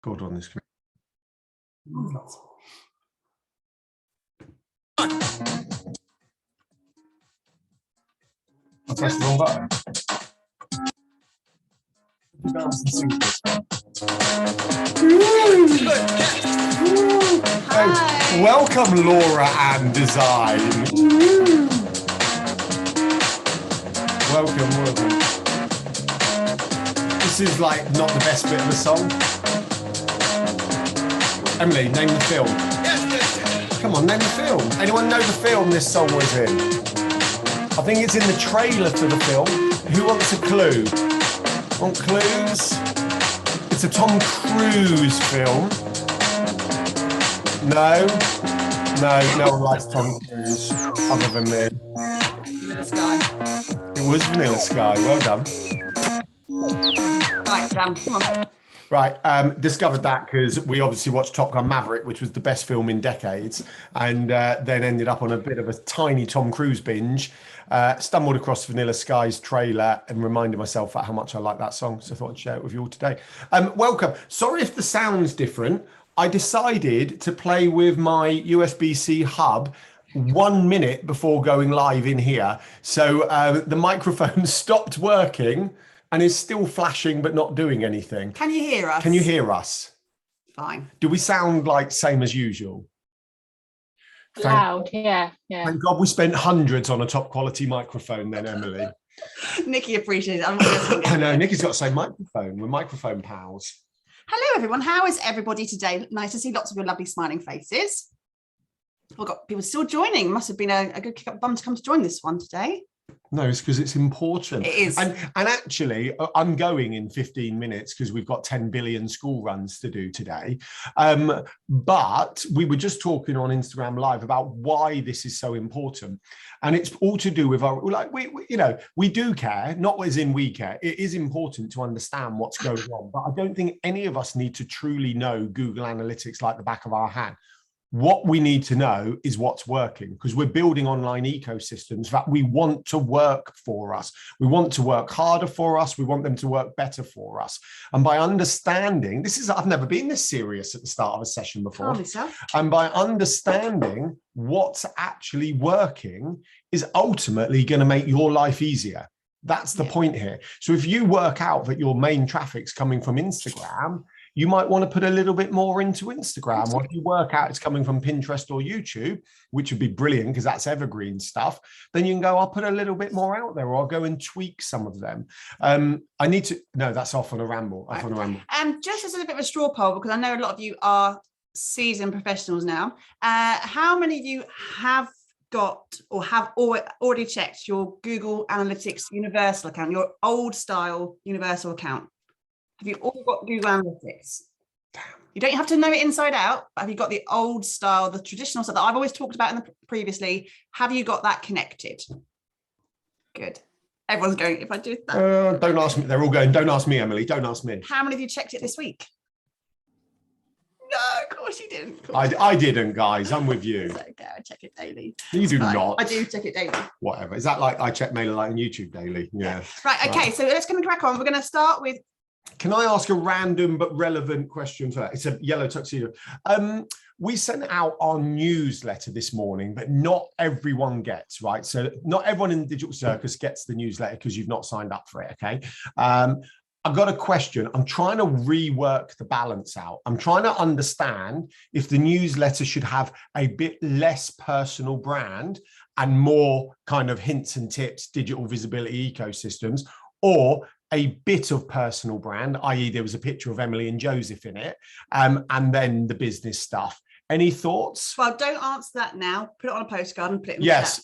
God on this. I pressed the wrong button. Hi. Welcome, Laura and Design. Welcome. This is like not the best bit of the song. Emily, name the film. Yes. Come on, name the film. Anyone know the film this song was in? I think it's in the trailer to the film. Who wants a clue? Want clues? It's a Tom Cruise film. No one likes Tom Cruise other than me. Vanilla Sky. It was Vanilla Sky. Well done. Right, Dan, come on. Right, discovered that because we obviously watched Top Gun Maverick, which was the best film in decades, and then ended up on a bit of a tiny Tom Cruise binge. Stumbled across Vanilla Sky's trailer and reminded myself how much I like that song, so I thought I'd share it with you all today. Welcome. Sorry if the sound's different. I decided to play with my USB-C hub 1 minute before going live in here. So the microphone stopped working and is still flashing but not doing anything. Can you hear us? Can you hear us? Fine. Do we sound like same as usual? Loud, yeah. Thank God we spent hundreds on a top quality microphone then, Emily. Nikki appreciates it. I know, Nikki's got the same microphone. We're microphone pals. Hello, everyone. How is everybody today? Nice to see lots of your lovely smiling faces. We've got people still joining. Must have been a good kick up bum to come to join this one today. No, it's because it's important. It is. And actually, I'm going in 15 minutes because we've got 10 billion school runs to do today. But we were just talking on Instagram Live about why this is so important. And it's all to do with our, like, we do care, not as in we care. It is important to understand what's going on. But I don't think any of us need to truly know Google Analytics like the back of our hand. What we need to know is what's working, because we're building online ecosystems that we want to work for us. We want to work harder for us. We want them to work better for us. And by understanding, I've never been this serious at the start of a session before. And by understanding what's actually working is ultimately going to make your life easier. That's the point here. So if you work out that your main traffic's coming from Instagram, you might want to put a little bit more into Instagram. Or if you work out it's coming from Pinterest or YouTube, which would be brilliant because that's evergreen stuff, then you can go, I'll put a little bit more out there, or I'll go and tweak some of them. That's off on a ramble. Just as a bit of a straw poll, because I know a lot of you are seasoned professionals now, how many of you have got or have already checked your Google Analytics Universal account, your old style Universal account? Have you all got Google Analytics? You don't have to know it inside out, but have you got the old style, the traditional stuff that I've always talked about previously? Have you got that connected? Good. Everyone's going, if I do that. Don't ask me. They're all going, don't ask me, Emily. Don't ask me. How many of you checked it this week? No, of course you didn't. I didn't, guys. I'm with you. It's okay, I check it daily. You do not. I do check it daily. Whatever. Is that like I check MailerLite and YouTube daily? Yeah. Right, okay, so let's go and crack on. We're going to start with. Can I ask a random but relevant question for that? It's a Yellow Tuxedo. We sent out our newsletter this morning, but not everyone gets, right? So not everyone in the Digital Circus gets the newsletter because you've not signed up for it, okay? I've got a question. I'm trying to rework the balance out. I'm trying to understand if the newsletter should have a bit less personal brand and more kind of hints and tips, digital visibility ecosystems, or a bit of personal brand, i.e. there was a picture of Emily and Joseph in it, and then the business stuff. Any thoughts? Well, don't answer that now. Put it on a postcard and put it in the chat.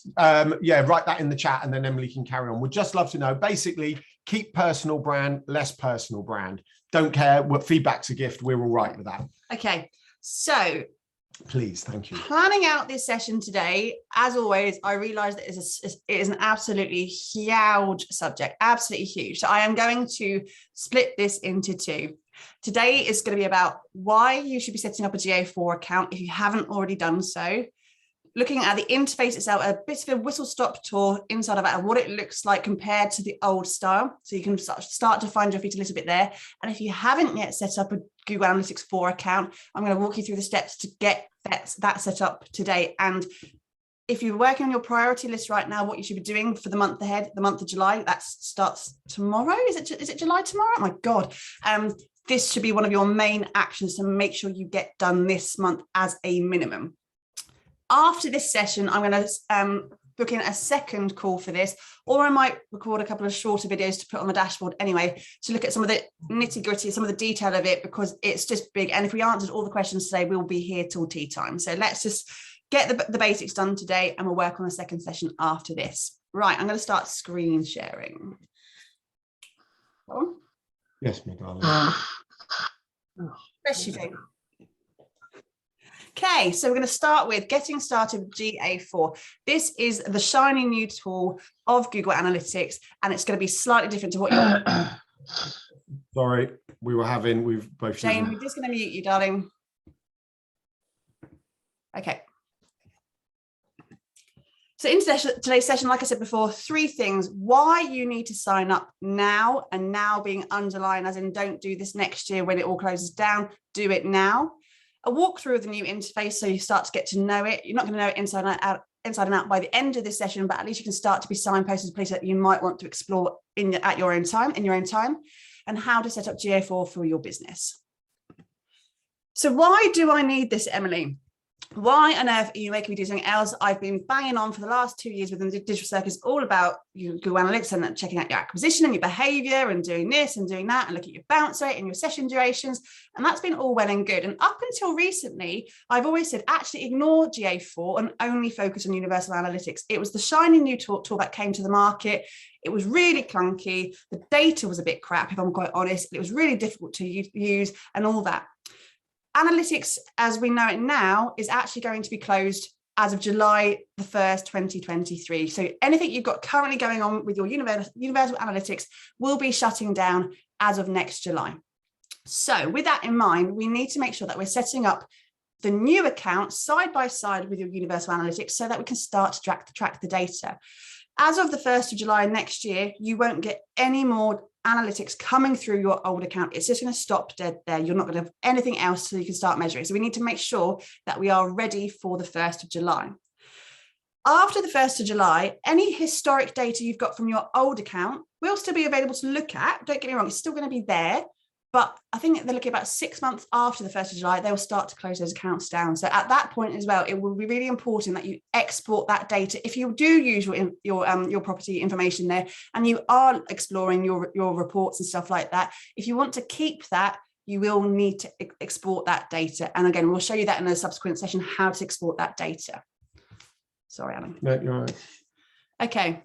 Write that in the chat and then Emily can carry on. We'd just love to know, basically, keep personal brand, less personal brand. Don't care, what feedback's a gift. We're all right with that. Okay, so please, thank you. Planning out this session today, as always, I realised that it is an absolutely huge subject, absolutely huge. So I am going to split this into two. Today is going to be about why you should be setting up a GA4 account if you haven't already done so. looking at the interface itself, a bit of a whistle-stop tour inside of it and what it looks like compared to the old style. So you can start to find your feet a little bit there. And if you haven't yet set up a Google Analytics 4 account, I'm going to walk you through the steps to get that set up today. And if you're working on your priority list right now, what you should be doing for the month ahead, the month of July, that starts tomorrow. Is it July tomorrow? Oh my God. This should be one of your main actions to make sure you get done this month as a minimum. After this session, I'm going to book in a second call for this, or I might record a couple of shorter videos to put on the dashboard anyway, to look at some of the nitty gritty, some of the detail of it, because it's just big. And if we answered all the questions today, we'll be here till tea time. So let's just get the basics done today, and we'll work on a second session after this. Right, I'm going to start screen sharing. Yes, my darling. Bless you, Jane. Okay, so we're going to start with getting started with GA4. This is the shiny new tool of Google Analytics, and it's going to be slightly different to what you're... Sorry, we've both... Jane, we're just going to mute you, darling. Okay. So in today's session, like I said before, 3 things: why you need to sign up now, and now being underlined as in don't do this next year when it all closes down, do it now. A walkthrough of the new interface so you start to get to know it. You're not going to know it inside and out by the end of this session, but at least you can start to be signposted to places that you might want to explore in your own time, and how to set up GA4 for your business. So why do I need this, Emily? Why on earth are you making me do something else? I've been banging on for the last 2 years within the Digital Circus, all about Google Analytics and checking out your acquisition and your behavior and doing this and doing that and looking at your bounce rate and your session durations. And that's been all well and good. And up until recently, I've always said, actually ignore GA4 and only focus on Universal Analytics. It was the shiny new tool that came to the market. It was really clunky. The data was a bit crap, if I'm quite honest. It was really difficult to use and all that. Analytics, as we know it now, is actually going to be closed as of July the 1st, 2023. So anything you've got currently going on with your Universal Analytics will be shutting down as of next July. So with that in mind, we need to make sure that we're setting up the new account side by side with your Universal Analytics so that we can start to track the data. As of the 1st of July next year, you won't get any more analytics coming through your old account. It's just going to stop dead there. You're not going to have anything else so you can start measuring. So we need to make sure that we are ready for the 1st of July. After the 1st of July, any historic data you've got from your old account will still be available to look at. Don't get me wrong, it's still going to be there. But I think they're looking about 6 months after the 1st of July, they'll start to close those accounts down. So at that point as well, it will be really important that you export that data. If you do use your property information there and you are exploring your reports and stuff like that, if you want to keep that, you will need to export that data. And again, we'll show you that in a subsequent session, how to export that data. Sorry, Alan. No, you're right. Okay.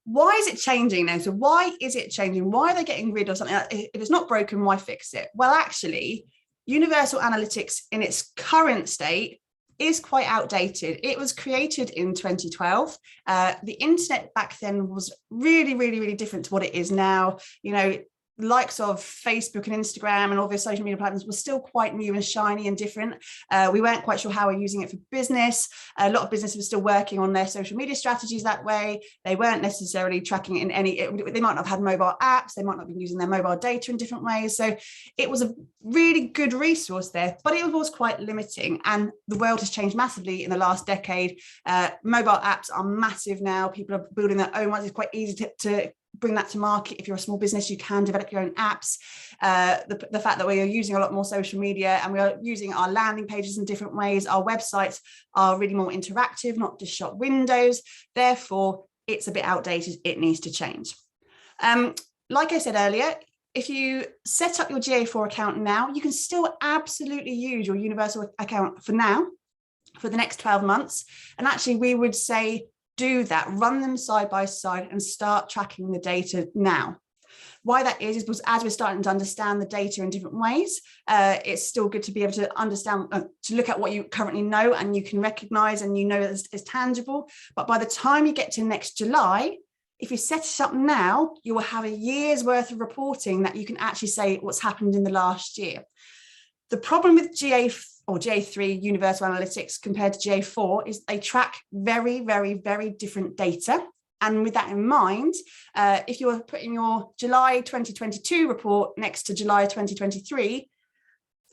Why is it changing now? So why is it changing? Why are they getting rid of something? If it's not broken, why fix it? Well, actually, Universal Analytics in its current state is quite outdated. It was created in 2012. The internet back then was really, really, really different to what it is now. You know, likes of Facebook and Instagram and all those social media platforms were still quite new and shiny and different. We weren't quite sure how we're using it for business. A lot of businesses were still working on their social media strategies that way. They weren't necessarily tracking it in any, they might not have had mobile apps. They might not be using their mobile data in different ways. So it was a really good resource there, but it was quite limiting. And the world has changed massively in the last decade. Mobile apps are massive now. People are building their own ones. It's quite easy to bring that to market. If you're a small business, you can develop your own apps. The fact that we are using a lot more social media and we are using our landing pages in different ways, our websites are really more interactive, not just shop windows. Therefore, it's a bit outdated. It needs to change. Like I said earlier, if you set up your GA4 account now, you can still absolutely use your Universal account for now, for the next 12 months. And actually, we would say, do that, run them side by side and start tracking the data now. Why that is because as we're starting to understand the data in different ways, it's still good to be able to understand, to look at what you currently know and you can recognize and you know is tangible. But by the time you get to next July, if you set it up now, you will have a year's worth of reporting that you can actually say what's happened in the last year. The problem with GA3 Universal Analytics compared to GA4 is they track very, very, very different data. And with that in mind, if you're putting your July 2022 report next to July 2023,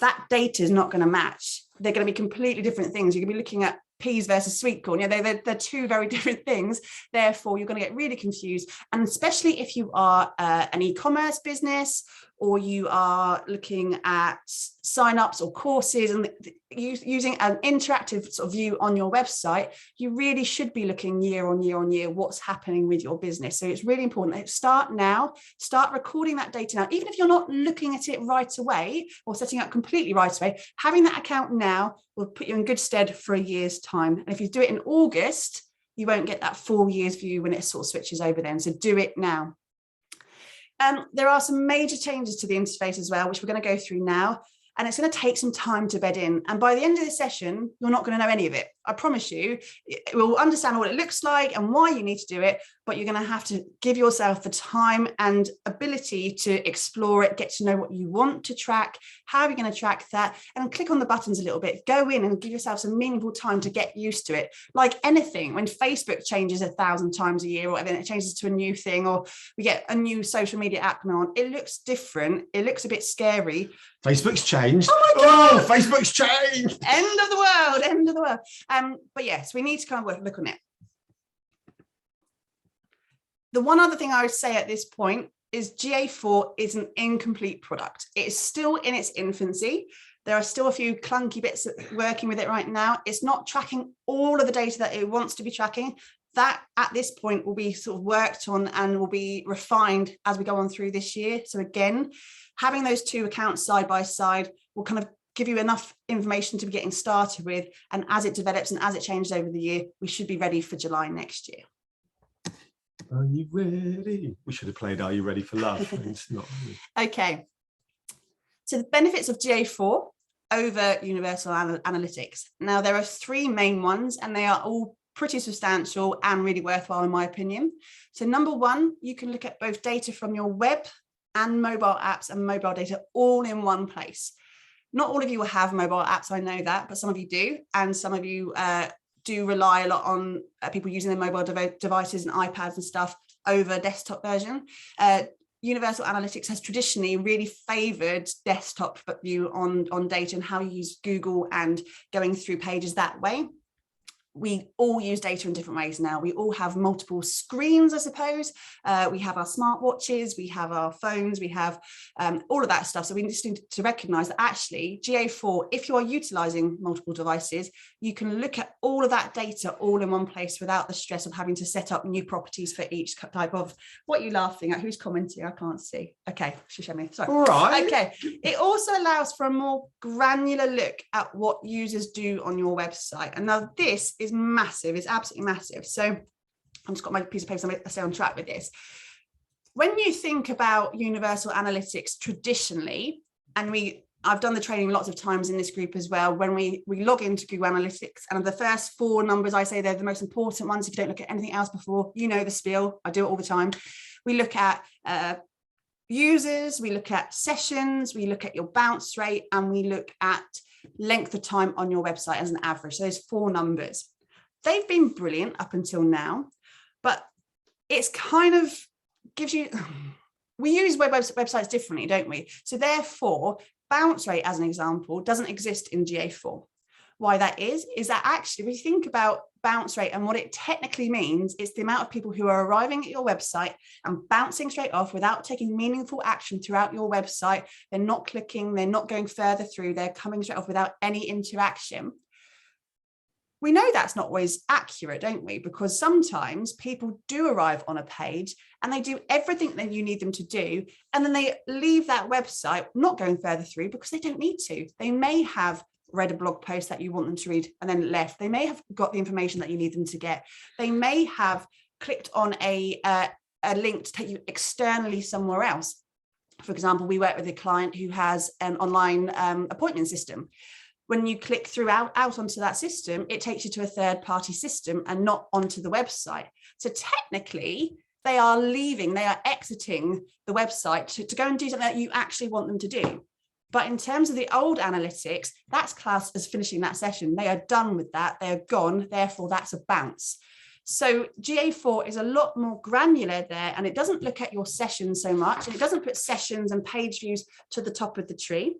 that data is not going to match. They're going to be completely different things. You're going to be looking at peas versus sweet corn. They're two very different things. Therefore, you're going to get really confused. And especially if you are an e-commerce business, or you are looking at signups or courses and using an interactive sort of view on your website, you really should be looking year on year on year what's happening with your business. So it's really important that start now, start recording that data now. Even if you're not looking at it right away or setting up completely right away, having that account now will put you in good stead for a year's time. And if you do it in August, you won't get that full year's view when it sort of switches over then. So do it now. There are some major changes to the interface as well, which we're going to go through now. And it's going to take some time to bed in. And by the end of this session, you're not going to know any of it. I promise you, we'll understand what it looks like and why you need to do it, but you're going to have to give yourself the time and ability to explore it, get to know what you want to track, how are you going to track that, and click on the buttons a little bit. Go in and give yourself some meaningful time to get used to it. Like anything, when Facebook changes 1,000 times a year or whatever, it changes to a new thing, or we get a new social media app coming on, it looks different. It looks a bit scary. Facebook's changed. Oh my God. Oh, Facebook's changed. End of the world, end of the world. But yes, we need to kind of look on it. The one other thing I would say at this point is GA4 is an incomplete product. It is still in its infancy. There are still a few clunky bits working with it right now. It's not tracking all of the data that it wants to be tracking. That at this point will be sort of worked on and will be refined as we go on through this year. So again, having those two accounts side by side will kind of give you enough information to be getting started with. And as it develops and as it changes over the year, we should be ready for July next year. Are you ready? We should have played Are You Ready for Love? It's not. Okay. So the benefits of GA4 over Universal Analytics. Now, there are three main ones, and they are all pretty substantial and really worthwhile, in my opinion. So number one, you can look at both data from your web and mobile apps and mobile data all in one place. Not all of you will have mobile apps, I know that, but some of you do. And some of you do rely a lot on people using their mobile devices and iPads and stuff over desktop version. Universal Analytics has traditionally really favoured desktop view on data and how you use Google and going through pages that way. We all use data in different ways now. We all have multiple screens, I suppose. We have our smartwatches, we have our phones, we have all of that stuff. So we just need to recognise that actually GA4, if you are utilising multiple devices, you can look at all of that data all in one place without the stress of having to set up new properties for each type of. What are you laughing at? Who's commenting? I can't see. Okay, show me. Sorry. All right. Okay. It also allows for a more granular look at what users do on your website. And now this is massive. It's absolutely massive. So I've just got my piece of paper, so I stay on track with this. When you think about Universal Analytics traditionally, and I've done the training lots of times in this group as well, when we log into Google Analytics, and the first four numbers, I say they're the most important ones. If you don't look at anything else before, you know the spiel. I do it all the time. We look at users, we look at sessions, we look at your bounce rate, and we look at length of time on your website as an average. So those four numbers. They've been brilliant up until now, but it's kind of gives you, we use websites differently, don't we? So therefore, bounce rate, as an example, doesn't exist in GA4. Why that is that actually, when you think about bounce rate and what it technically means, it's the amount of people who are arriving at your website and bouncing straight off without taking meaningful action throughout your website. They're not clicking, they're not going further through, they're coming straight off without any interaction. We know that's not always accurate, don't we? Because sometimes people do arrive on a page and they do everything that you need them to do, and then they leave that website not going further through because they don't need to. They may have read a blog post that you want them to read and then left. They may have got the information that you need them to get. They may have clicked on a link to take you externally somewhere else. For example, we work with a client who has an online appointment system. When you click out onto that system, it takes you to a third-party system and not onto the website. So technically, they are exiting the website to go and do something that you actually want them to do. But in terms of the old analytics, that's classed as finishing that session. They are done with that. They are gone. Therefore, that's a bounce. So GA4 is a lot more granular there, and it doesn't look at your sessions so much, and it doesn't put sessions and page views to the top of the tree.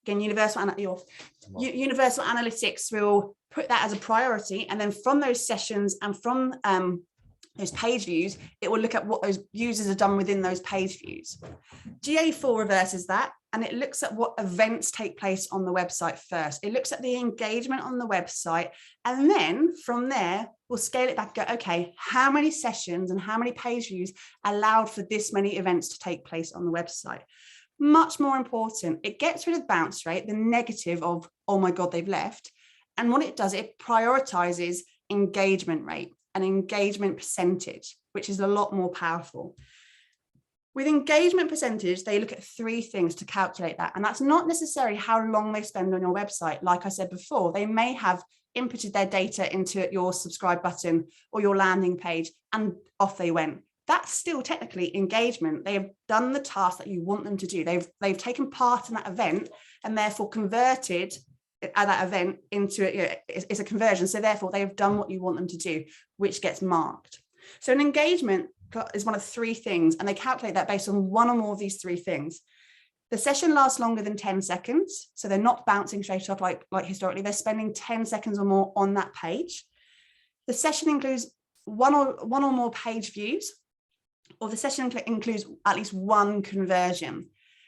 Again, Universal Analytics will put that as a priority, and then from those sessions and from those page views, it will look at what those users have done within those page views. GA4 reverses that, and it looks at what events take place on the website first. It looks at the engagement on the website, and then from there, we'll scale it back and go, okay, how many sessions and how many page views allowed for this many events to take place on the website? Much more important, it gets rid of bounce rate, the negative of, oh my God, they've left. And what it does, it prioritizes engagement rate and engagement percentage, which is a lot more powerful. With engagement percentage, they look at 3 things to calculate that. And that's not necessarily how long they spend on your website. Like I said before, they may have inputted their data into your subscribe button or your landing page, and off they went. That's still technically engagement. They have done the task that you want them to do. They've taken part in that event and therefore converted at that event into it. It's a conversion. So therefore they have done what you want them to do, which gets marked. So an engagement is one of 3 things, and they calculate that based on one or more of these 3 things. The session lasts longer than 10 seconds. So they're not bouncing straight off like historically. They're spending 10 seconds or more on that page. The session includes one or more page views, or the session includes at least 1 conversion.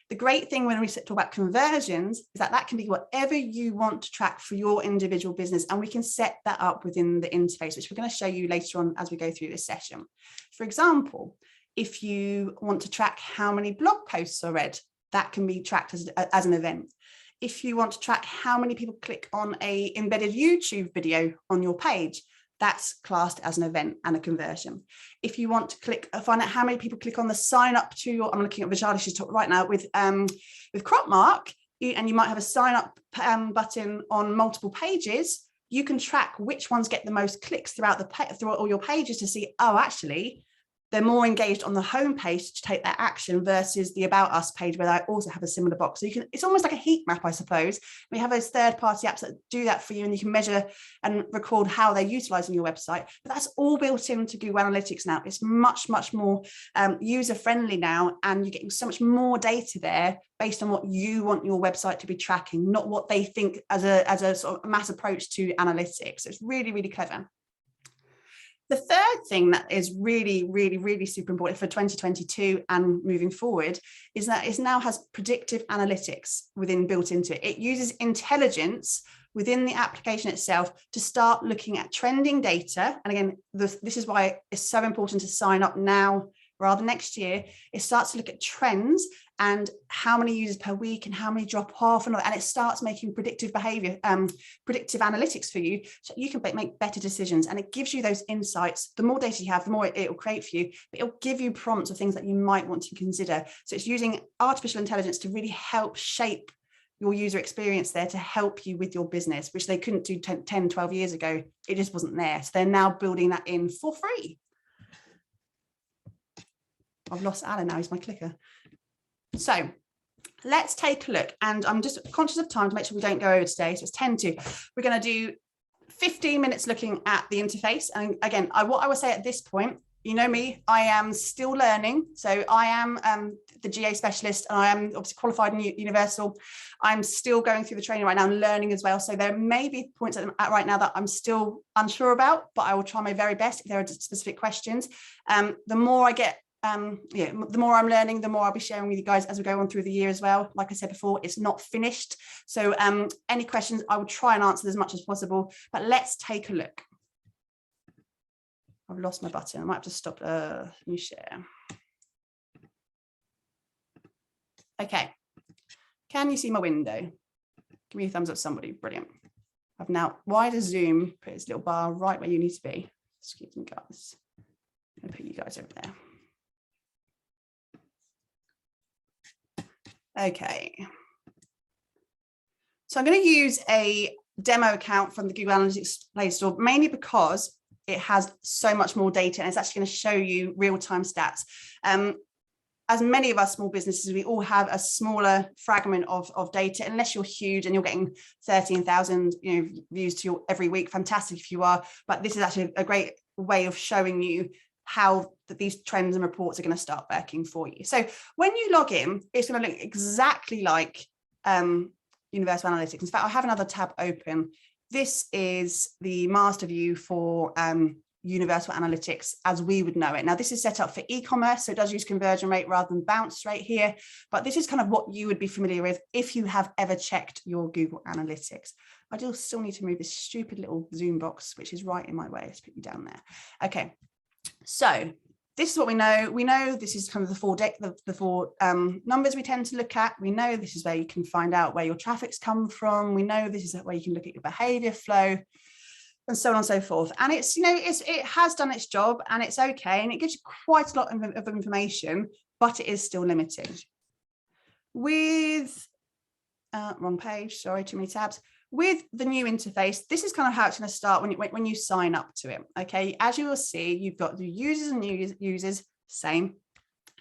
The great thing when we talk about conversions is that that can be whatever you want to track for your individual business, and we can set that up within the interface, which we're going to show you later on as we go through this session. For example, if you want to track how many blog posts are read, that can be tracked as an event. If you want to track how many people click on a embedded YouTube video on your page, that's classed as an event and a conversion. If you want to find out how many people click on the sign up to your, I'm looking at Vijay, she's talking right now with Cropmark, and you might have a sign up button on multiple pages, you can track which ones get the most clicks throughout all your pages to see, oh, actually, they're more engaged on the home page to take that action versus the About Us page, where I also have a similar box. So you can, it's almost like a heat map, I suppose. We have those third-party apps that do that for you, and you can measure and record how they're utilizing your website. But that's all built into Google Analytics now. It's much, much more user-friendly now, and you're getting so much more data there based on what you want your website to be tracking, not what they think as a sort of mass approach to analytics. So it's really, really clever. The third thing that is really, really, really super important for 2022 and moving forward is that it now has predictive analytics built into it. It uses intelligence within the application itself to start looking at trending data. And again, this is why it's so important to sign up now rather than next year. It starts to look at trends and how many users per week and how many drop off, and it starts making predictive behavior, predictive analytics for you, so you can make better decisions. And it gives you those insights. The more data you have, the more it will create for you, but it'll give you prompts of things that you might want to consider. So it's using artificial intelligence to really help shape your user experience there to help you with your business, which they couldn't do 10, 12 years ago. It just wasn't there. So they're now building that in for free. I've lost Alan now, he's my clicker. So let's take a look, and I'm just conscious of time to make sure we don't go over today. So it's 10 to, we're going to do 15 minutes looking at the interface. And again, what I would say at this point, you know me, I am still learning. So I am the GA specialist, and I am obviously qualified in Universal. I'm still going through the training right now and learning as well. So there may be points at right now that I'm still unsure about, but I will try my very best if there are specific questions. The more I get, the more I'm learning, the more I'll be sharing with you guys as we go on through the year as well. Like I said before, it's not finished. So any questions, I will try and answer as much as possible, but let's take a look. I've lost my button. I might have to stop. Let me share. Okay. Can you see my window? Give me a thumbs up, somebody. Brilliant. I've now wider zoom, put this little bar right where you need to be. Excuse me, guys. I'm going to put you guys over there. Okay, so I'm going to use a demo account from the Google Analytics Play Store, mainly because it has so much more data and it's actually going to show you real-time stats. as many of us small businesses, we all have a smaller fragment of data, unless you're huge and you're getting 13,000 views to your every week. Fantastic if you are, but this is actually a great way of showing you how these trends and reports are going to start working for you. So when you log in, it's going to look exactly like Universal Analytics. In fact, I have another tab open. This is the master view for Universal Analytics as we would know it. Now, this is set up for e-commerce, so it does use conversion rate rather than bounce rate here, but this is kind of what you would be familiar with if you have ever checked your Google Analytics. I do still need to move this stupid little Zoom box, which is right in my way. Let's put you down there. Okay, so this is what we know. We know this is kind of the four numbers we tend to look at. We know this is where you can find out where your traffic's come from. We know this is where you can look at your behavior flow, and so on and so forth. And it's, it has done its job, and it's okay, and it gives you quite a lot of information, but it is still limiting. With wrong page, sorry, too many tabs. With the new interface, this is kind of how it's going to start when you sign up to it. Okay, as you will see, you've got the users and new users, same.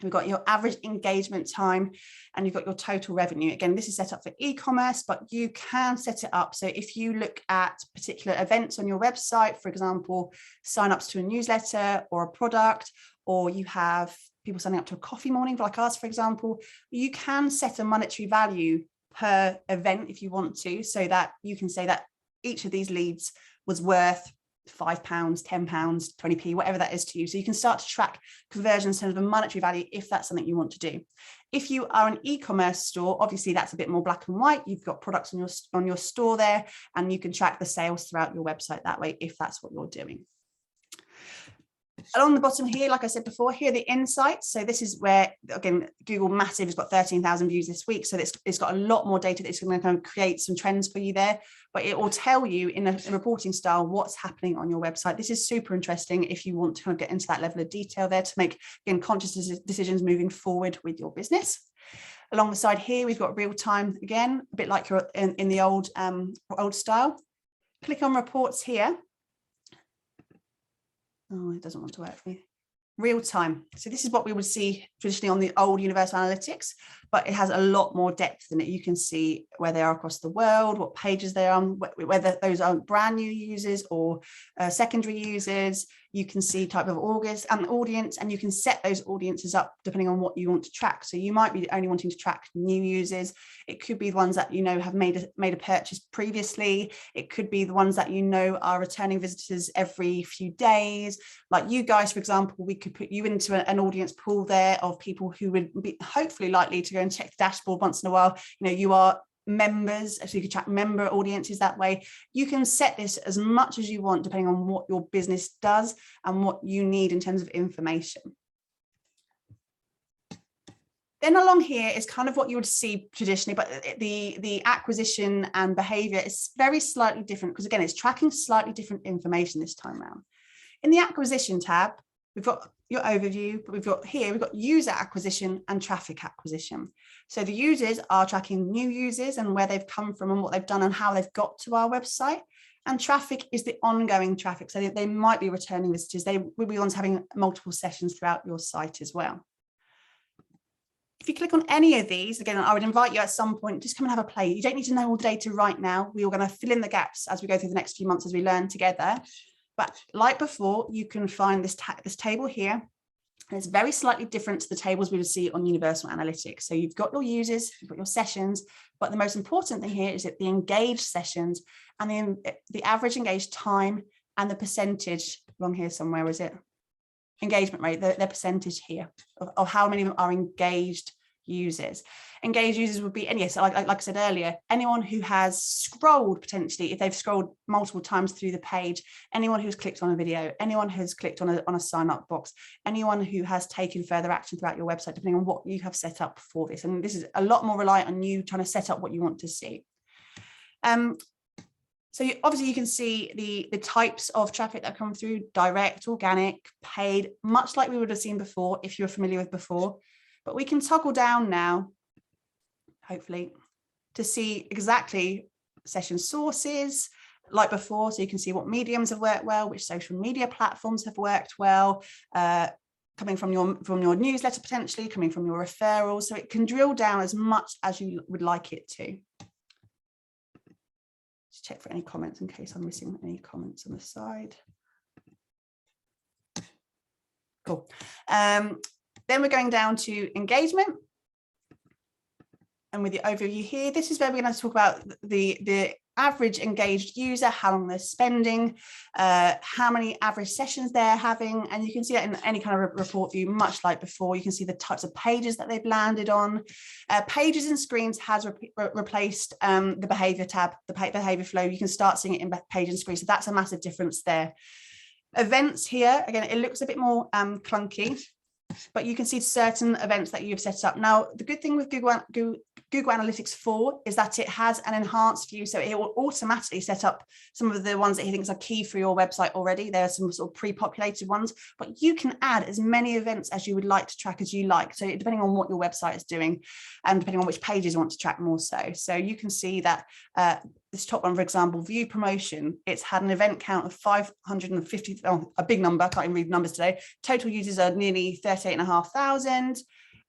We've got your average engagement time, and you've got your total revenue. Again, this is set up for e-commerce, but you can set it up. So if you look at particular events on your website, for example, sign-ups to a newsletter or a product, or you have people signing up to a coffee morning like us, for example, you can set a monetary value per event if you want to, so that you can say that each of these leads was worth £5, £10, 20p, whatever that is to you. So you can start to track conversions in terms of a monetary value if that's something you want to do. If you are an e-commerce store, obviously that's a bit more black and white. You've got products on your store there, and you can track the sales throughout your website that way if that's what you're doing. Along the bottom here, like I said before, here are the insights. So this is where, again, Google Massive has got 13,000 views this week. So it's got a lot more data that's going to kind of create some trends for you there. But it will tell you in a reporting style what's happening on your website. This is super interesting if you want to get into that level of detail there to make, again, conscious decisions moving forward with your business. Along the side here, we've got real time, again, a bit like you're in the old style. Click on reports here. Oh, it doesn't want to work for me. Real time. So this is what we would see traditionally on the old Universal Analytics, but it has a lot more depth in it. You can see where they are across the world, what pages they're on, whether those are brand new users or secondary users. You can see type of audience, and you can set those audiences up depending on what you want to track. So you might be only wanting to track new users. It could be the ones that have made a purchase previously. It could be the ones that are returning visitors every few days. Like you guys, for example, we could put you into an audience pool there of people who would be hopefully likely to go and check the dashboard once in a while. You are members, so you can track member audiences that way. You can set this as much as you want depending on what your business does and what you need in terms of information. Then along here is kind of what you would see traditionally, but the acquisition and behavior is very slightly different because, again, it's tracking slightly different information this time around. In the acquisition tab, we've got your overview, but we've got user acquisition and traffic acquisition. So the users are tracking new users and where they've come from and what they've done and how they've got to our website. And traffic is the ongoing traffic. So they might be returning visitors. They will be ones having multiple sessions throughout your site as well. If you click on any of these, again, I would invite you at some point, just come and have a play. You don't need to know all the data right now. We are going to fill in the gaps as we go through the next few months as we learn together. But like before, you can find this table here, and it's very slightly different to the tables we would see on Universal Analytics. So you've got your users, you've got your sessions, but the most important thing here is that the engaged sessions and the average engaged time and the percentage, along here somewhere, is it? Engagement rate, their percentage here of how many of them are engaged users. Engaged users would be, and yes, like I said earlier, anyone who has scrolled potentially, if they've scrolled multiple times through the page, anyone who's clicked on a video, anyone who's clicked on a sign up box, anyone who has taken further action throughout your website, depending on what you have set up for this. And this is a lot more reliant on you trying to set up what you want to see. So obviously you can see the types of traffic that come through: direct, organic, paid, much like we would have seen before if you're familiar with before. But we can toggle down now, hopefully, to see exactly session sources like before. So you can see what mediums have worked well, which social media platforms have worked well, coming from your newsletter, potentially coming from your referrals. So it can drill down as much as you would like it to. Just check for any comments in case I'm missing any comments on the side. Cool. Then we're going down to engagement. And with the overview here, this is where we're going to talk about the average engaged user, how long they're spending, how many average sessions they're having. And you can see that in any kind of report view, much like before. You can see the types of pages that they've landed on. Pages and screens has replaced the behavior tab, the behavior flow. You can start seeing it in page and screen. So that's a massive difference there. Events here, again, it looks a bit more clunky, but you can see certain events that you've set up. Now, the good thing with Google Analytics 4 is that it has an enhanced view, so it will automatically set up some of the ones that he thinks are key for your website already. There are some sort of pre-populated ones, but you can add as many events as you would like to track as you like. So depending on what your website is doing and depending on which pages you want to track more so. So you can see that this top one, for example, view promotion, it's had an event count of 550, a big number, I can't even read numbers today. Total users are nearly 38,500.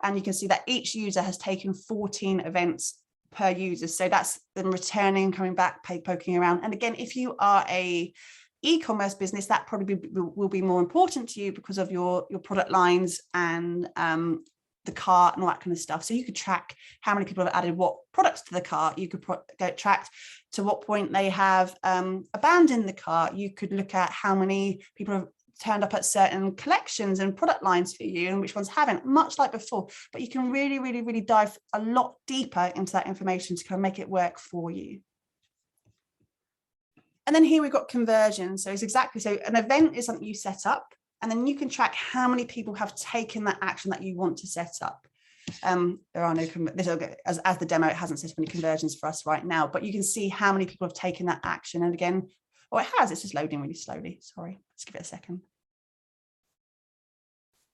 And you can see that each user has taken 14 events per user. So that's them returning, coming back, poking around. And again, if you are a e-commerce business, that probably will be more important to you because of your product lines and the cart and all that kind of stuff. So you could track how many people have added what products to the cart. You could get tracked to what point they have abandoned the cart. You could look at how many people have turned up at certain collections and product lines for you and which ones haven't, much like before. But you can really, really, really dive a lot deeper into that information to kind of make it work for you. And then here we've got conversion. So it's exactly, so an event is something you set up, and then you can track how many people have taken that action that you want to set up. There are no, as the demo, it hasn't set up any conversions for us right now, but you can see how many people have taken that action. And again, oh, it has, it's just loading really slowly. Sorry, let's give it a second.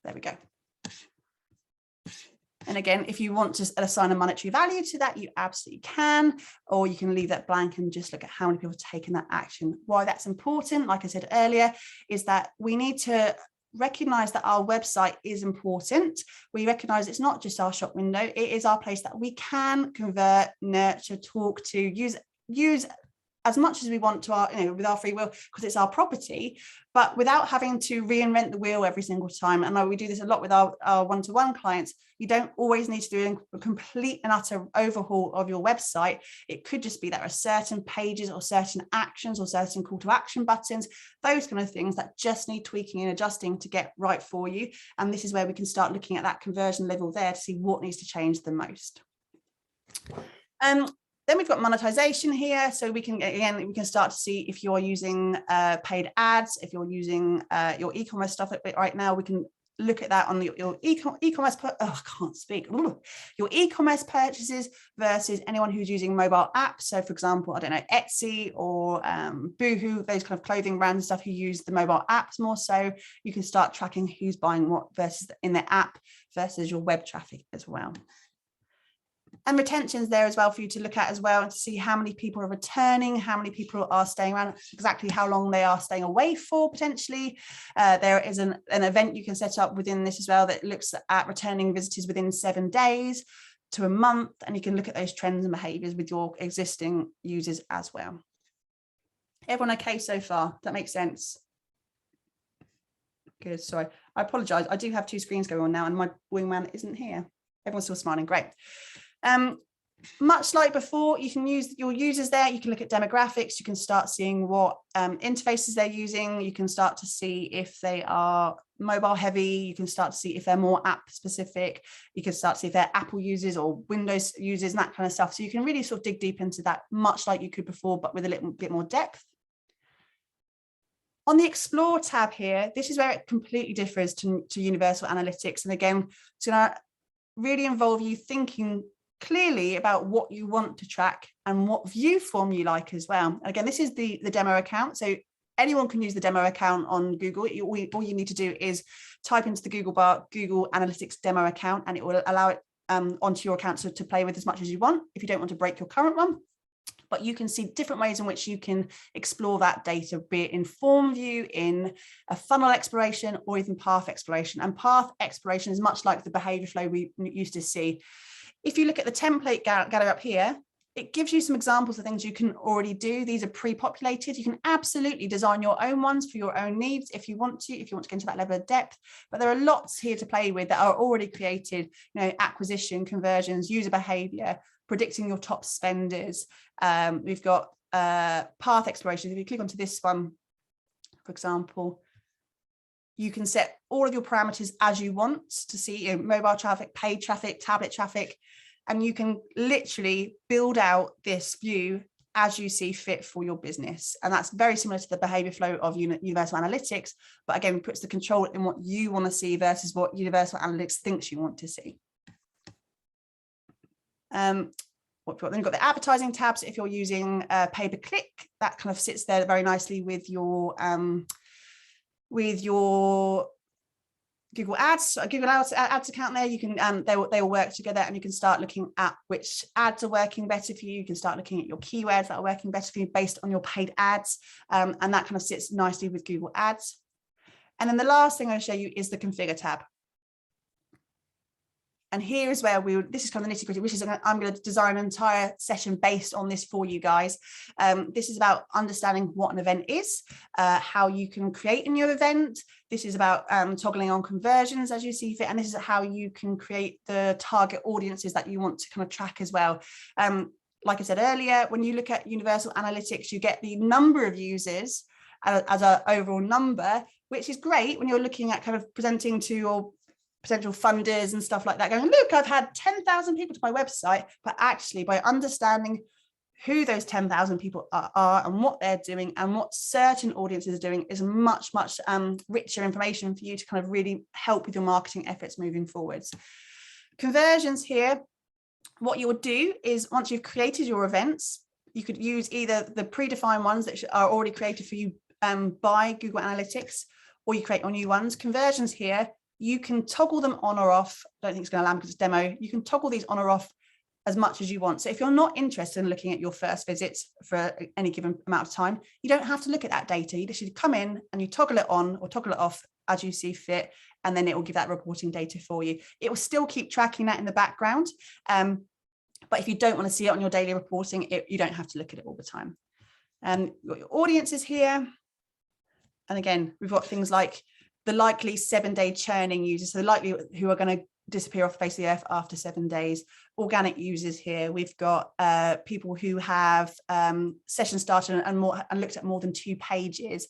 There we go. And again, if you want to assign a monetary value to that, you absolutely can, or you can leave that blank and just look at how many people have taken that action. Why that's important, like I said earlier, is that we need to recognize that our website is important. We recognize it's not just our shop window, it is our place that we can convert, nurture, talk to, use as much as we want to our, with our free will, because it's our property, but without having to reinvent the wheel every single time. And we do this a lot with our one-to-one clients. You don't always need to do a complete and utter overhaul of your website. It could just be that there are certain pages or certain actions or certain call to action buttons, those kind of things that just need tweaking and adjusting to get right for you. And this is where we can start looking at that conversion level there to see what needs to change the most. Then we've got monetization here. So we can start to see if you're using paid ads, if you're using your e-commerce stuff right now. We can look at that on your e-commerce, your e-commerce purchases versus anyone who's using mobile apps. So for example, I don't know, Etsy or Boohoo, those kind of clothing brands and stuff who use the mobile apps more. So you can start tracking who's buying what versus in their app versus your web traffic as well. And retention's there as well for you to look at as well, and to see how many people are returning, how many people are staying around, exactly how long they are staying away for potentially. There is an event you can set up within this as well that looks at returning visitors within 7 days to a month, and you can look at those trends and behaviors with your existing users as well. Everyone okay so far? That makes sense? Good, sorry. I apologize. I do have two screens going on now and my wingman isn't here. Everyone's still smiling, great. Much like before, you can use your users there. You can look at demographics. You can start seeing what interfaces they're using. You can start to see if they are mobile heavy. You can start to see if they're more app specific. You can start to see if they're Apple users or Windows users and that kind of stuff. So you can really sort of dig deep into that, much like you could before, but with a little bit more depth. On the Explore tab here, this is where it completely differs to Universal Analytics. And again, it's going to really involve you thinking clearly about what you want to track and what view form you like as well. And again, this is the demo account. So anyone can use the demo account on Google. All you need to do is type into the Google bar, Google Analytics demo account, and it will allow it onto your account to play with as much as you want if you don't want to break your current one. but you can see different ways in which you can explore that data, be it in form view, in a funnel exploration, or even path exploration. And path exploration is much like the behavior flow we used to see. If you look at the template gallery up here, it gives you some examples of things you can already do. These are pre-populated. You can absolutely design your own ones for your own needs if you want to get into that level of depth. But there are lots here to play with that are already created, acquisition, conversions, user behavior, predicting your top spenders. We've got path exploration. If you click onto this one, for example, you can set all of your parameters as you want to see, mobile traffic, paid traffic, tablet traffic, and you can literally build out this view as you see fit for your business. And that's very similar to the behavior flow of Universal Analytics, but again, puts the control in what you want to see versus what Universal Analytics thinks you want to see. Then you've got the advertising tabs. If you're using pay-per-click, that kind of sits there very nicely with your Google Ads, Google Ads account there. You can they will work together, and you can start looking at which ads are working better for you. You can start looking at your keywords that are working better for you based on your paid ads, and that kind of sits nicely with Google Ads. And then the last thing I'll show you is the configure tab. And here is where this is kind of the nitty-gritty, which is I'm going to design an entire session based on this for you guys. This is about understanding what an event is, how you can create a new event. This is about toggling on conversions as you see fit. And this is how you can create the target audiences that you want to kind of track as well. Like I said earlier, when you look at Universal Analytics, you get the number of users as an overall number, which is great when you're looking at kind of presenting to your potential funders and stuff like that, going, look, I've had 10,000 people to my website. But actually, by understanding who those 10,000 people are and what they're doing and what certain audiences are doing is much, much richer information for you to kind of really help with your marketing efforts moving forwards. Conversions here, what you would do is once you've created your events, you could use either the predefined ones that are already created for you by Google Analytics, or you create your new ones. Conversions here, you can toggle them on or off. I don't think it's going to allow me because it's demo. You can toggle these on or off as much as you want. So if you're not interested in looking at your first visits for any given amount of time, you don't have to look at that data. You just should come in and you toggle it on or toggle it off as you see fit, and then it will give that reporting data for you. It will still keep tracking that in the background. But if you don't want to see it on your daily reporting, you don't have to look at it all the time. You've got your audiences here. And again, we've got things like the likely 7-day churning users, so the likely who are going to disappear off the face of the earth after 7 days. Organic users here. We've got people who have sessions started and looked at more than 2 pages.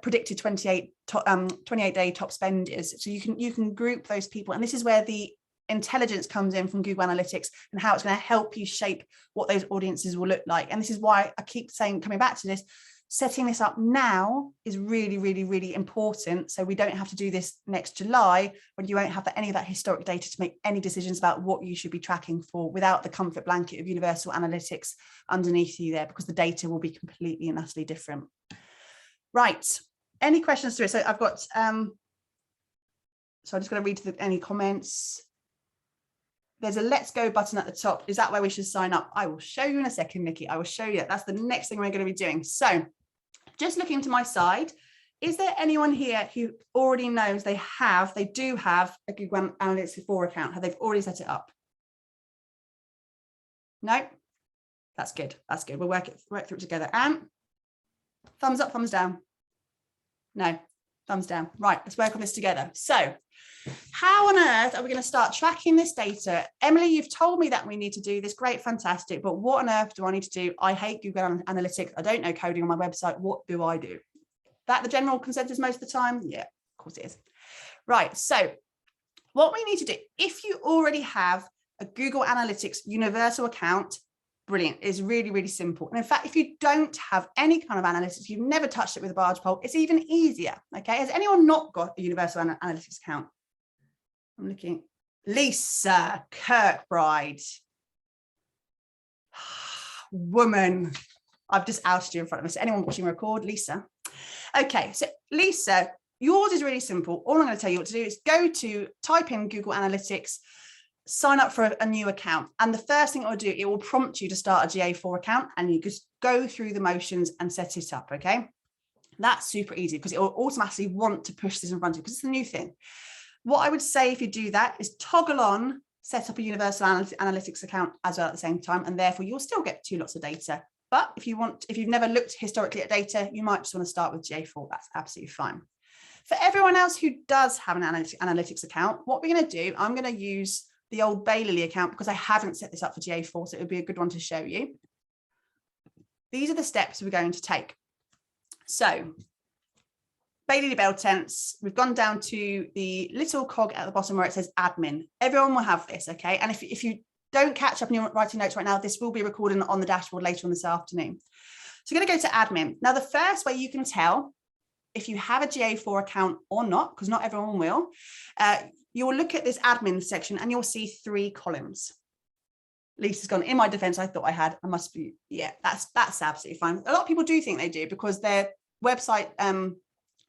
Predicted 28-day top spenders. So you can group those people, and this is where the intelligence comes in from Google Analytics and how it's going to help you shape what those audiences will look like. And this is why I keep saying, coming back to this, setting this up now is really, really, really important. So we don't have to do this next July when you won't have any of that historic data to make any decisions about what you should be tracking for without the comfort blanket of Universal Analytics underneath you there, because the data will be completely and utterly different. Right. Any questions through it? So I've got, so I'm just going to read any comments. There's a let's go button at the top. Is that where we should sign up? I will show you in a second, Nikki. I will show you. That's the next thing we're going to be doing. So just looking to my side, is there anyone here who already knows they do have a Google Analytics 4 account? Have they already set it up? No? That's good. That's good. We'll work through it together. And thumbs up, thumbs down. No, thumbs down. Right, let's work on this together. So how on earth are we going to start tracking this data? Emily, you've told me that we need to do this. Great, fantastic. But what on earth do I need to do? I hate Google Analytics. I don't know coding on my website. What do I do? That the general consensus most of the time? Yeah, of course it is. Right, so what we need to do, if you already have a Google Analytics universal account, brilliant. It's really, really simple. And in fact, if you don't have any kind of analytics, you've never touched it with a barge pole, it's even easier. Okay. Has anyone not got a Universal Analytics account? I'm looking. Lisa Kirkbride. Woman. I've just outed you in front of me. So anyone watching record, Lisa. Okay. So Lisa, yours is really simple. All I'm going to tell you what to do is type in Google Analytics. sign up for a new account. And the first thing it will do, it will prompt you to start a GA4 account, and you just go through the motions and set it up, okay? That's super easy because it will automatically want to push this in front of you because it's a new thing. What I would say if you do that is toggle on, set up a universal analytics account as well at the same time, and therefore you'll still get 2 lots of data. But if you've never looked historically at data, you might just want to start with GA4. That's absolutely fine. For everyone else who does have an analytics account, what we're going to do, I'm going to use the old Bailey account because I haven't set this up for GA4, so it would be a good one to show you. These are the steps we're going to take. So Bailey Bell Tense, we've gone down to the little cog at the bottom where it says admin. Everyone will have this, okay? And if you don't catch up and you're writing notes right now, this will be recorded on the dashboard later on this afternoon. So you're going to go to admin. Now, the first way you can tell if you have a GA4 account or not, because not everyone will, you'll look at this admin section and you'll see 3 columns. Lisa's gone, in my defense, I thought I had, I must be, yeah, that's absolutely fine. A lot of people do think they do because their website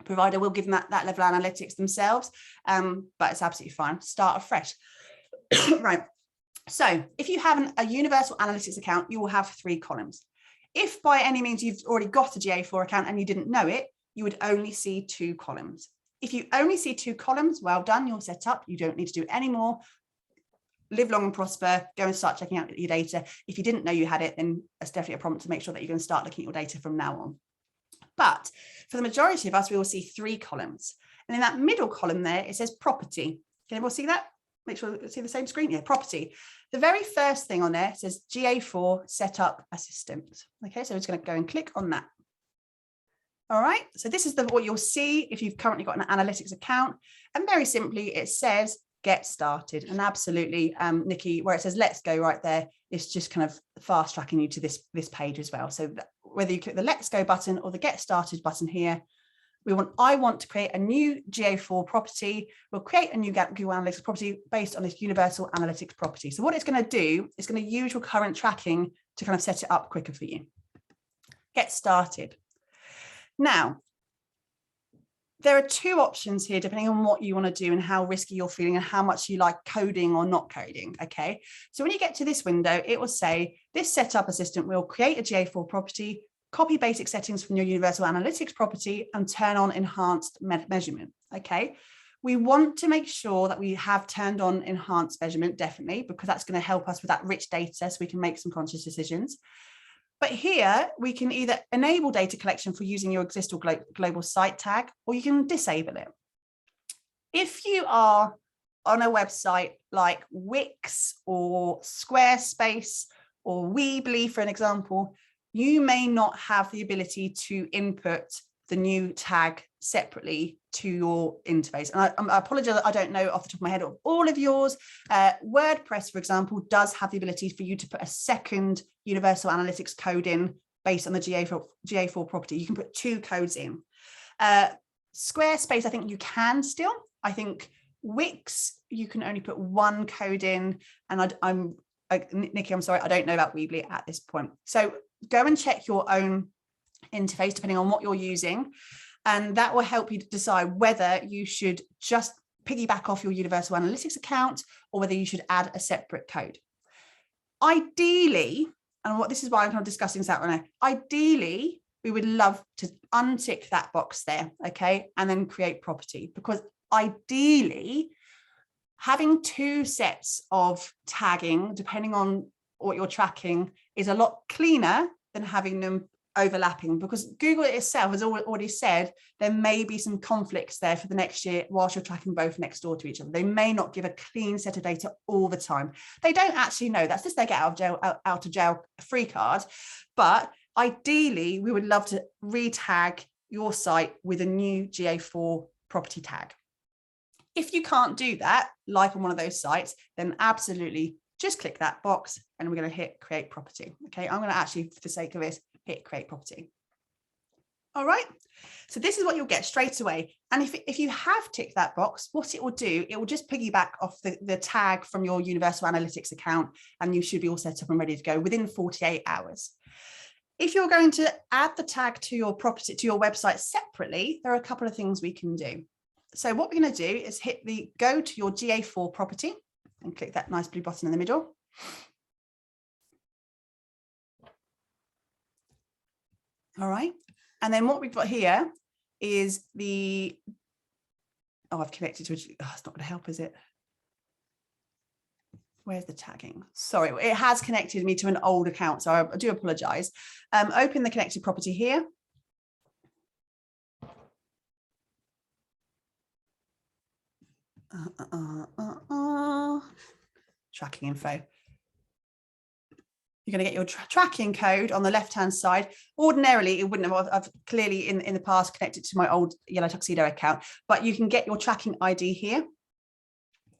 provider will give them that level of analytics themselves, but it's absolutely fine. Start afresh. Right. So if you have a universal analytics account, you will have 3 columns. If by any means you've already got a GA4 account and you didn't know it, you would only see 2 columns. If you only see 2 columns, well done, you're set up. You don't need to do any more. Live long and prosper, go and start checking out your data. If you didn't know you had it, then that's definitely a prompt to make sure that you're going to start looking at your data from now on. But for the majority of us, we will see 3 columns. And in that middle column there, it says property. Can everyone see that? Make sure you see the same screen. Yeah, property. The very first thing on there says GA4 Setup Assistant. Okay, so it's going to go and click on that. All right, so this is what you'll see if you've currently got an analytics account. And very simply, it says get started. And absolutely, Nikki, where it says let's go right there, it's just kind of fast tracking you to this page as well. So whether you click the let's go button or the get started button here, I want to create a new GA4 property. We'll create a new Google Analytics property based on this universal analytics property. So what it's going to do, it's going to use your current tracking to kind of set it up quicker for you. Get started. Now, there are 2 options here, depending on what you want to do and how risky you're feeling and how much you like coding or not coding, okay? So when you get to this window, it will say, this setup assistant will create a GA4 property, copy basic settings from your universal analytics property, and turn on enhanced measurement, okay? We want to make sure that we have turned on enhanced measurement, definitely, because that's going to help us with that rich data so we can make some conscious decisions. But here we can either enable data collection for using your existing global site tag, or you can disable it. If you are on a website like Wix or Squarespace or Weebly, for an example, you may not have the ability to input the new tag separately to your interface. And I apologize, I don't know off the top of my head of all of yours. WordPress, for example, does have the ability for you to put a second universal analytics code in based on the GA4 property. You can put 2 codes in. Squarespace, I think you can still. I think Wix, you can only put 1 code in. And Nikki, I'm sorry, I don't know about Weebly at this point. So go and check your own interface depending on what you're using, and that will help you decide whether you should just piggyback off your universal analytics account or whether you should add a separate code. Ideally, and this is why I'm kind of discussing this out right now, ideally we would love to untick that box there, okay, and then create property, because ideally having 2 sets of tagging depending on what you're tracking is a lot cleaner than having them overlapping, because Google itself has already said there may be some conflicts there for the next year whilst you're tracking both next door to each other. They may not give a clean set of data all the time. They don't actually know. That's just their get out of jail free card. But ideally, we would love to re-tag your site with a new GA4 property tag. If you can't do that, like on one of those sites, then absolutely just click that box and we're going to hit create property. Okay, I'm going to actually, for the sake of this, hit create property. All right, so this is what you'll get straight away. And if you have ticked that box, what it will do, it will just piggyback off the tag from your Universal Analytics account, and you should be all set up and ready to go within 48 hours. If you're going to add the tag to your property, to your website separately, there are a couple of things we can do. So what we're going to do is go to your GA4 property, and click that nice blue button in the middle. All right. And then what we've got here is the, oh, I've connected to it. Oh, it's not going to help, is it? Where's the tagging? Sorry, it has connected me to an old account, so I do apologize. Open the connected property here. Tracking info. You're going to get your tracking code on the left-hand side. Ordinarily, it wouldn't have, I've clearly in the past connected to my old Yellow Tuxedo account, but you can get your tracking ID here.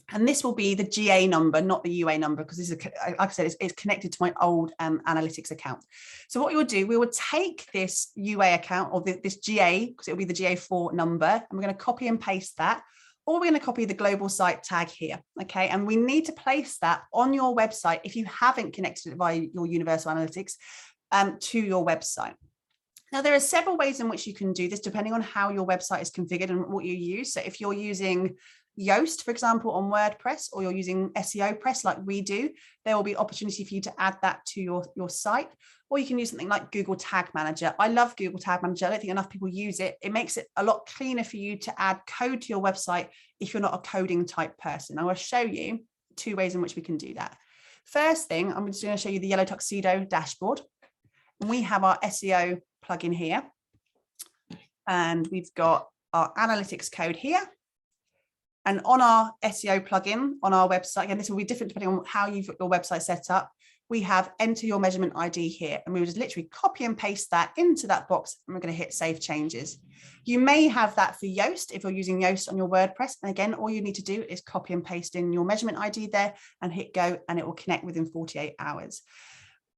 And this will be the GA number, not the UA number, because this is, like I said, it's connected to my old analytics account. So what we will do, we will take this UA account, or this GA, because it will be the GA4 number, and we're going to copy and paste that, or we're going to copy the global site tag here, okay? And we need to place that on your website if you haven't connected it via your Universal Analytics to your website. Now, there are several ways in which you can do this, depending on how your website is configured and what you use. So if you're using Yoast, for example, on WordPress, or you're using SEO Press like we do, there will be opportunity for you to add that to your site, or you can use something like Google Tag Manager. I love Google Tag Manager. I don't think enough people use it. It makes it a lot cleaner for you to add code to your website if you're not a coding type person. I will show you 2 ways in which we can do that. First thing, I'm just going to show you the Yellow Tuxedo dashboard. And we have our SEO plugin here, and we've got our analytics code here. And on our SEO plugin on our website, again, this will be different depending on how you've got your website set up. We have enter your measurement ID here, and we will just literally copy and paste that into that box, and we're going to hit save changes. You may have that for Yoast if you're using Yoast on your WordPress. And again, all you need to do is copy and paste in your measurement ID there and hit go, and it will connect within 48 hours.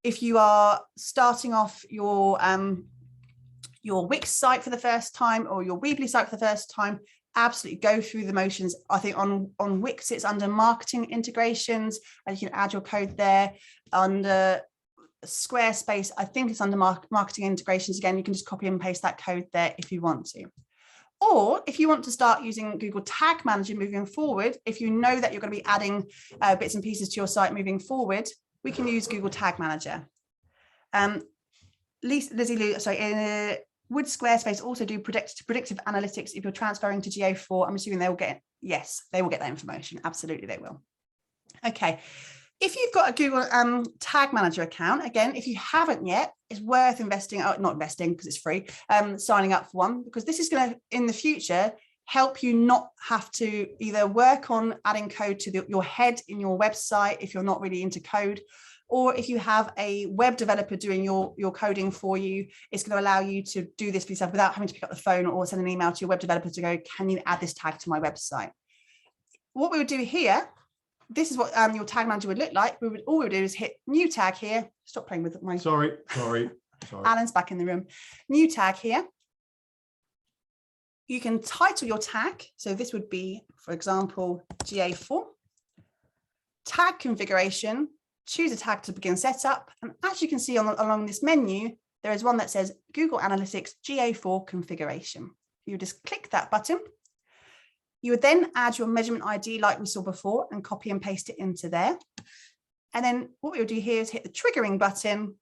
If you are starting off your Wix site for the first time, or your Weebly site for the first time, absolutely go through the motions. I think on Wix it's under marketing integrations, and you can add your code there. Under Squarespace, I think it's under marketing integrations. Again, you can just copy and paste that code there if you want to. Or if you want to start using Google Tag Manager moving forward, if you know that you're going to be adding bits and pieces to your site moving forward, we can use Google Tag Manager. Lizzie Lou, sorry, would Squarespace also do predictive analytics if you're transferring to GA4? I'm assuming they will get, yes, they will get that information. Absolutely, they will. Okay, if you've got a Google Tag Manager account, again, if you haven't yet, it's worth investing, not investing because it's free, signing up for one, because this is going to, in the future, help you not have to either work on adding code to your head in your website if you're not really into code, or if you have a web developer doing your coding for you, it's going to allow you to do this for yourself without having to pick up the phone or send an email to your web developer to go, can you add this tag to my website? What we would do here, this is what your tag manager would look like. All we would do is hit new tag here. Stop playing with my... Sorry. Alan's back in the room. New tag here. You can title your tag. So this would be, for example, GA4. Tag configuration. Choose a tag to begin setup. And as you can see along this menu, there is one that says Google Analytics GA4 configuration. You just click that button. You would then add your measurement ID like we saw before and copy and paste it into there. And then what we would do here is hit the triggering button,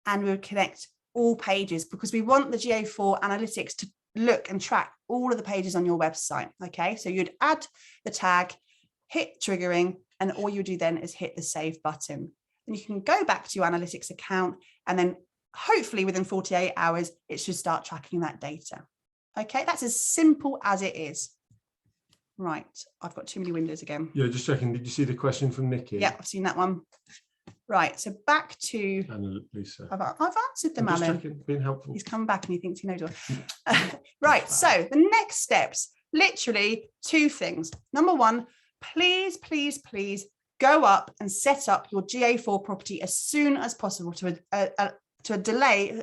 and we would connect all pages, because we want the GA4 analytics to look and track all of the pages on your website. Okay, so you'd add the tag, hit triggering, and all you do then is hit the save button. And you can go back to your analytics account, and then hopefully within 48 hours, it should start tracking that data. Okay, that's as simple as it is. Right, I've got too many windows again. Yeah, just checking. Did you see the question from Nikki? Yeah, I've seen that one. Right, so back to Lisa. I've answered them, Alan. Just checking, being helpful. He's come back and he thinks he knows all. Right, so the next steps, literally 2 things. Number 1, please go up and set up your GA4 property as soon as possible to delay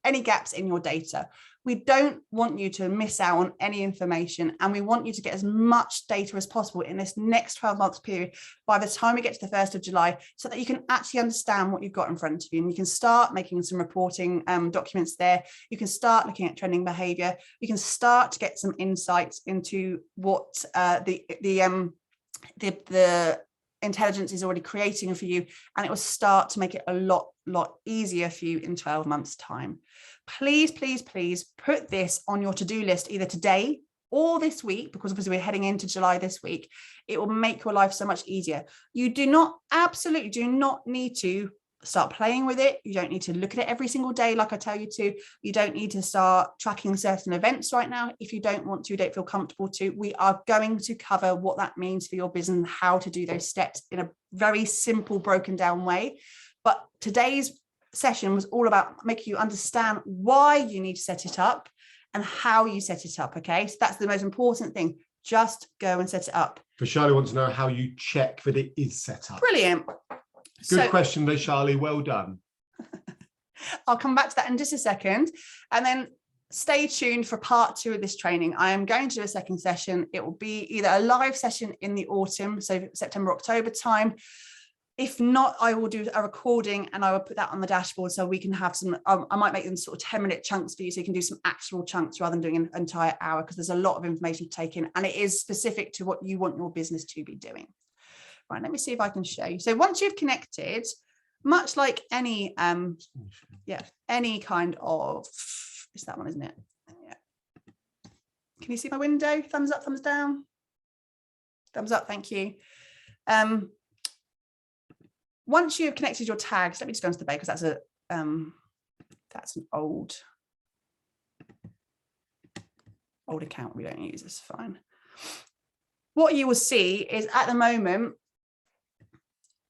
any gaps in your data. We don't want you to miss out on any information, and we want you to get as much data as possible in this next 12 months period by the time we get to the 1st of July, so that you can actually understand what you've got in front of you, and you can start making some reporting documents there. You can start looking at trending behavior. You can start to get some insights into what the intelligence is already creating for you, and it will start to make it a lot easier for you in 12 months time. Please put this on your to-do list either today or this week, because obviously we're heading into July this week. It will make your life so much easier. You absolutely do not need to start playing with it. You don't need to look at it every single day like I tell you to. You don't need to start tracking certain events right now if you don't want to, don't feel comfortable to. We are going to cover what that means for your business and how to do those steps in a very simple, broken down way. But today's session was all about making you understand why you need to set it up and how you set it up. Okay, so that's the most important thing. Just go and set it up. For Charlie wants to know how you check that it is set up. Brilliant. Good question there, Charlie. Well done. I'll come back to that in just a second. And then stay tuned for part 2 of this training. I am going to do a second session. It will be either a live session in the autumn, so September, October time. If not, I will do a recording and I will put that on the dashboard so we can have some, I might make them sort of 10-minute chunks for you so you can do some actual chunks rather than doing an entire hour, because there's a lot of information to take in and it is specific to what you want your business to be doing. Right, let me see if I can show you. So once you've connected, much like any, any kind of, it's that one, isn't it? Yeah. Can you see my window? Thumbs up, thumbs down? Thumbs up, thank you. Once you've connected your tags, let me just go into the bay because that's an old account we don't use, it's fine. What you will see is at the moment,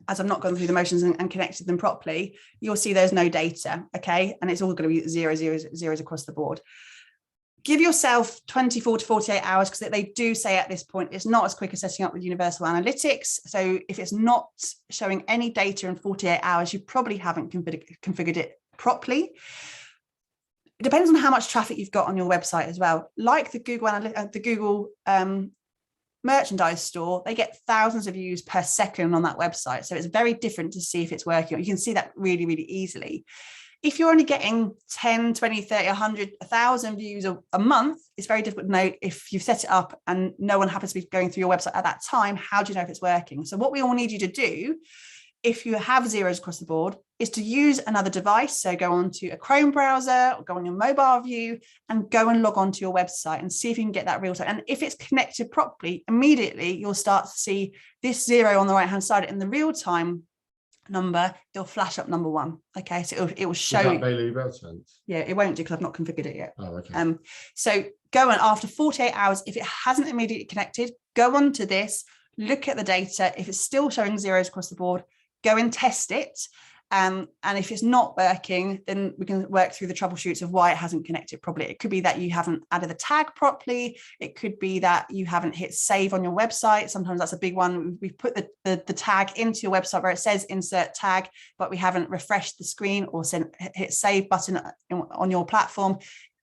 as I've not gone through the motions and connected them properly, you'll see there's no data, okay? And it's all going to be zeros across the board. Give yourself 24 to 48 hours, because they do say at this point, it's not as quick as setting up with Universal Analytics. So if it's not showing any data in 48 hours, you probably haven't configured it properly. It depends on how much traffic you've got on your website as well. Like the Google merchandise store, they get thousands of views per second on that website. So it's very different to see if it's working. You can see that really, really easily. If you're only getting 10, 20, 30, 100, 1,000 views a month, it's very difficult to know if you've set it up and no one happens to be going through your website at that time. How do you know if it's working? So what we all need you to do, if you have zeros across the board, is to use another device. So go onto a Chrome browser or go on your mobile view and go and log on to your website and see if you can get that real time. And if it's connected properly, immediately you'll start to see this 0 on the right hand side in the real time number. It'll flash up number 1. Okay, so it will show you. Daily returns? Yeah, it won't do because I've not configured it yet. Oh, okay. So go on after 48 hours. If it hasn't immediately connected, go on to this, look at the data. If it's still showing zeros across the board, go and test it. And if it's not working, then we can work through the troubleshoots of why it hasn't connected properly. It could be that you haven't added the tag properly. It could be that you haven't hit save on your website. Sometimes that's a big one. We've put the tag into your website where it says insert tag, but we haven't refreshed the screen or hit save button on your platform.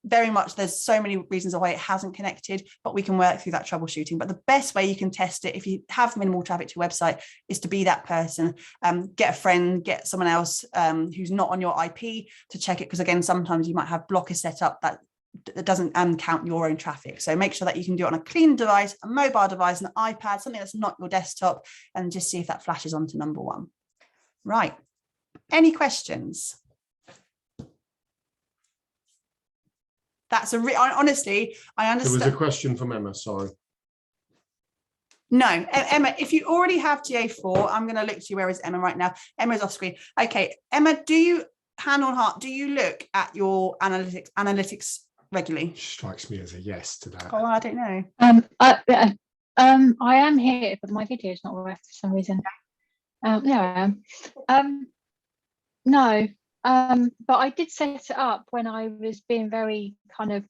Very much, there's so many reasons why it hasn't connected, but we can work through that troubleshooting. But the best way you can test it, if you have minimal traffic to your website, is to be that person. Get a friend, get someone else who's not on your IP to check it, because again, sometimes you might have blockers set up that doesn't count your own traffic. So make sure that you can do it on a clean device, a mobile device, an iPad, something that's not your desktop, and just see if that flashes onto number 1. Right. Any questions? That's honestly, I understand. There was a question from Emma, sorry. No, Emma, if you already have GA4, I'm going to look to you. Where is Emma right now? Emma's off screen. Okay, Emma, do you, hand on heart, do you look at your analytics regularly? Strikes me as a yes to that. Oh, I don't know. I am here, but my video is not working for some reason. Yeah, I am. No. But I did set it up when I was being very kind of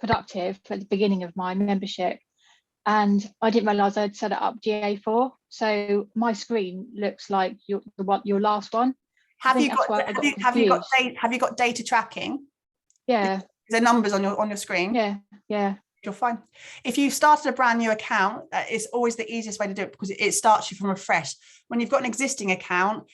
productive at the beginning of my membership, and I didn't realise I'd set it up GA4. So my screen looks like your last one. Have you got data tracking? Yeah. Is there numbers on your screen? Yeah. You're fine. If you've started a brand new account, it's always the easiest way to do it, because it starts you from afresh. When you've got an existing account,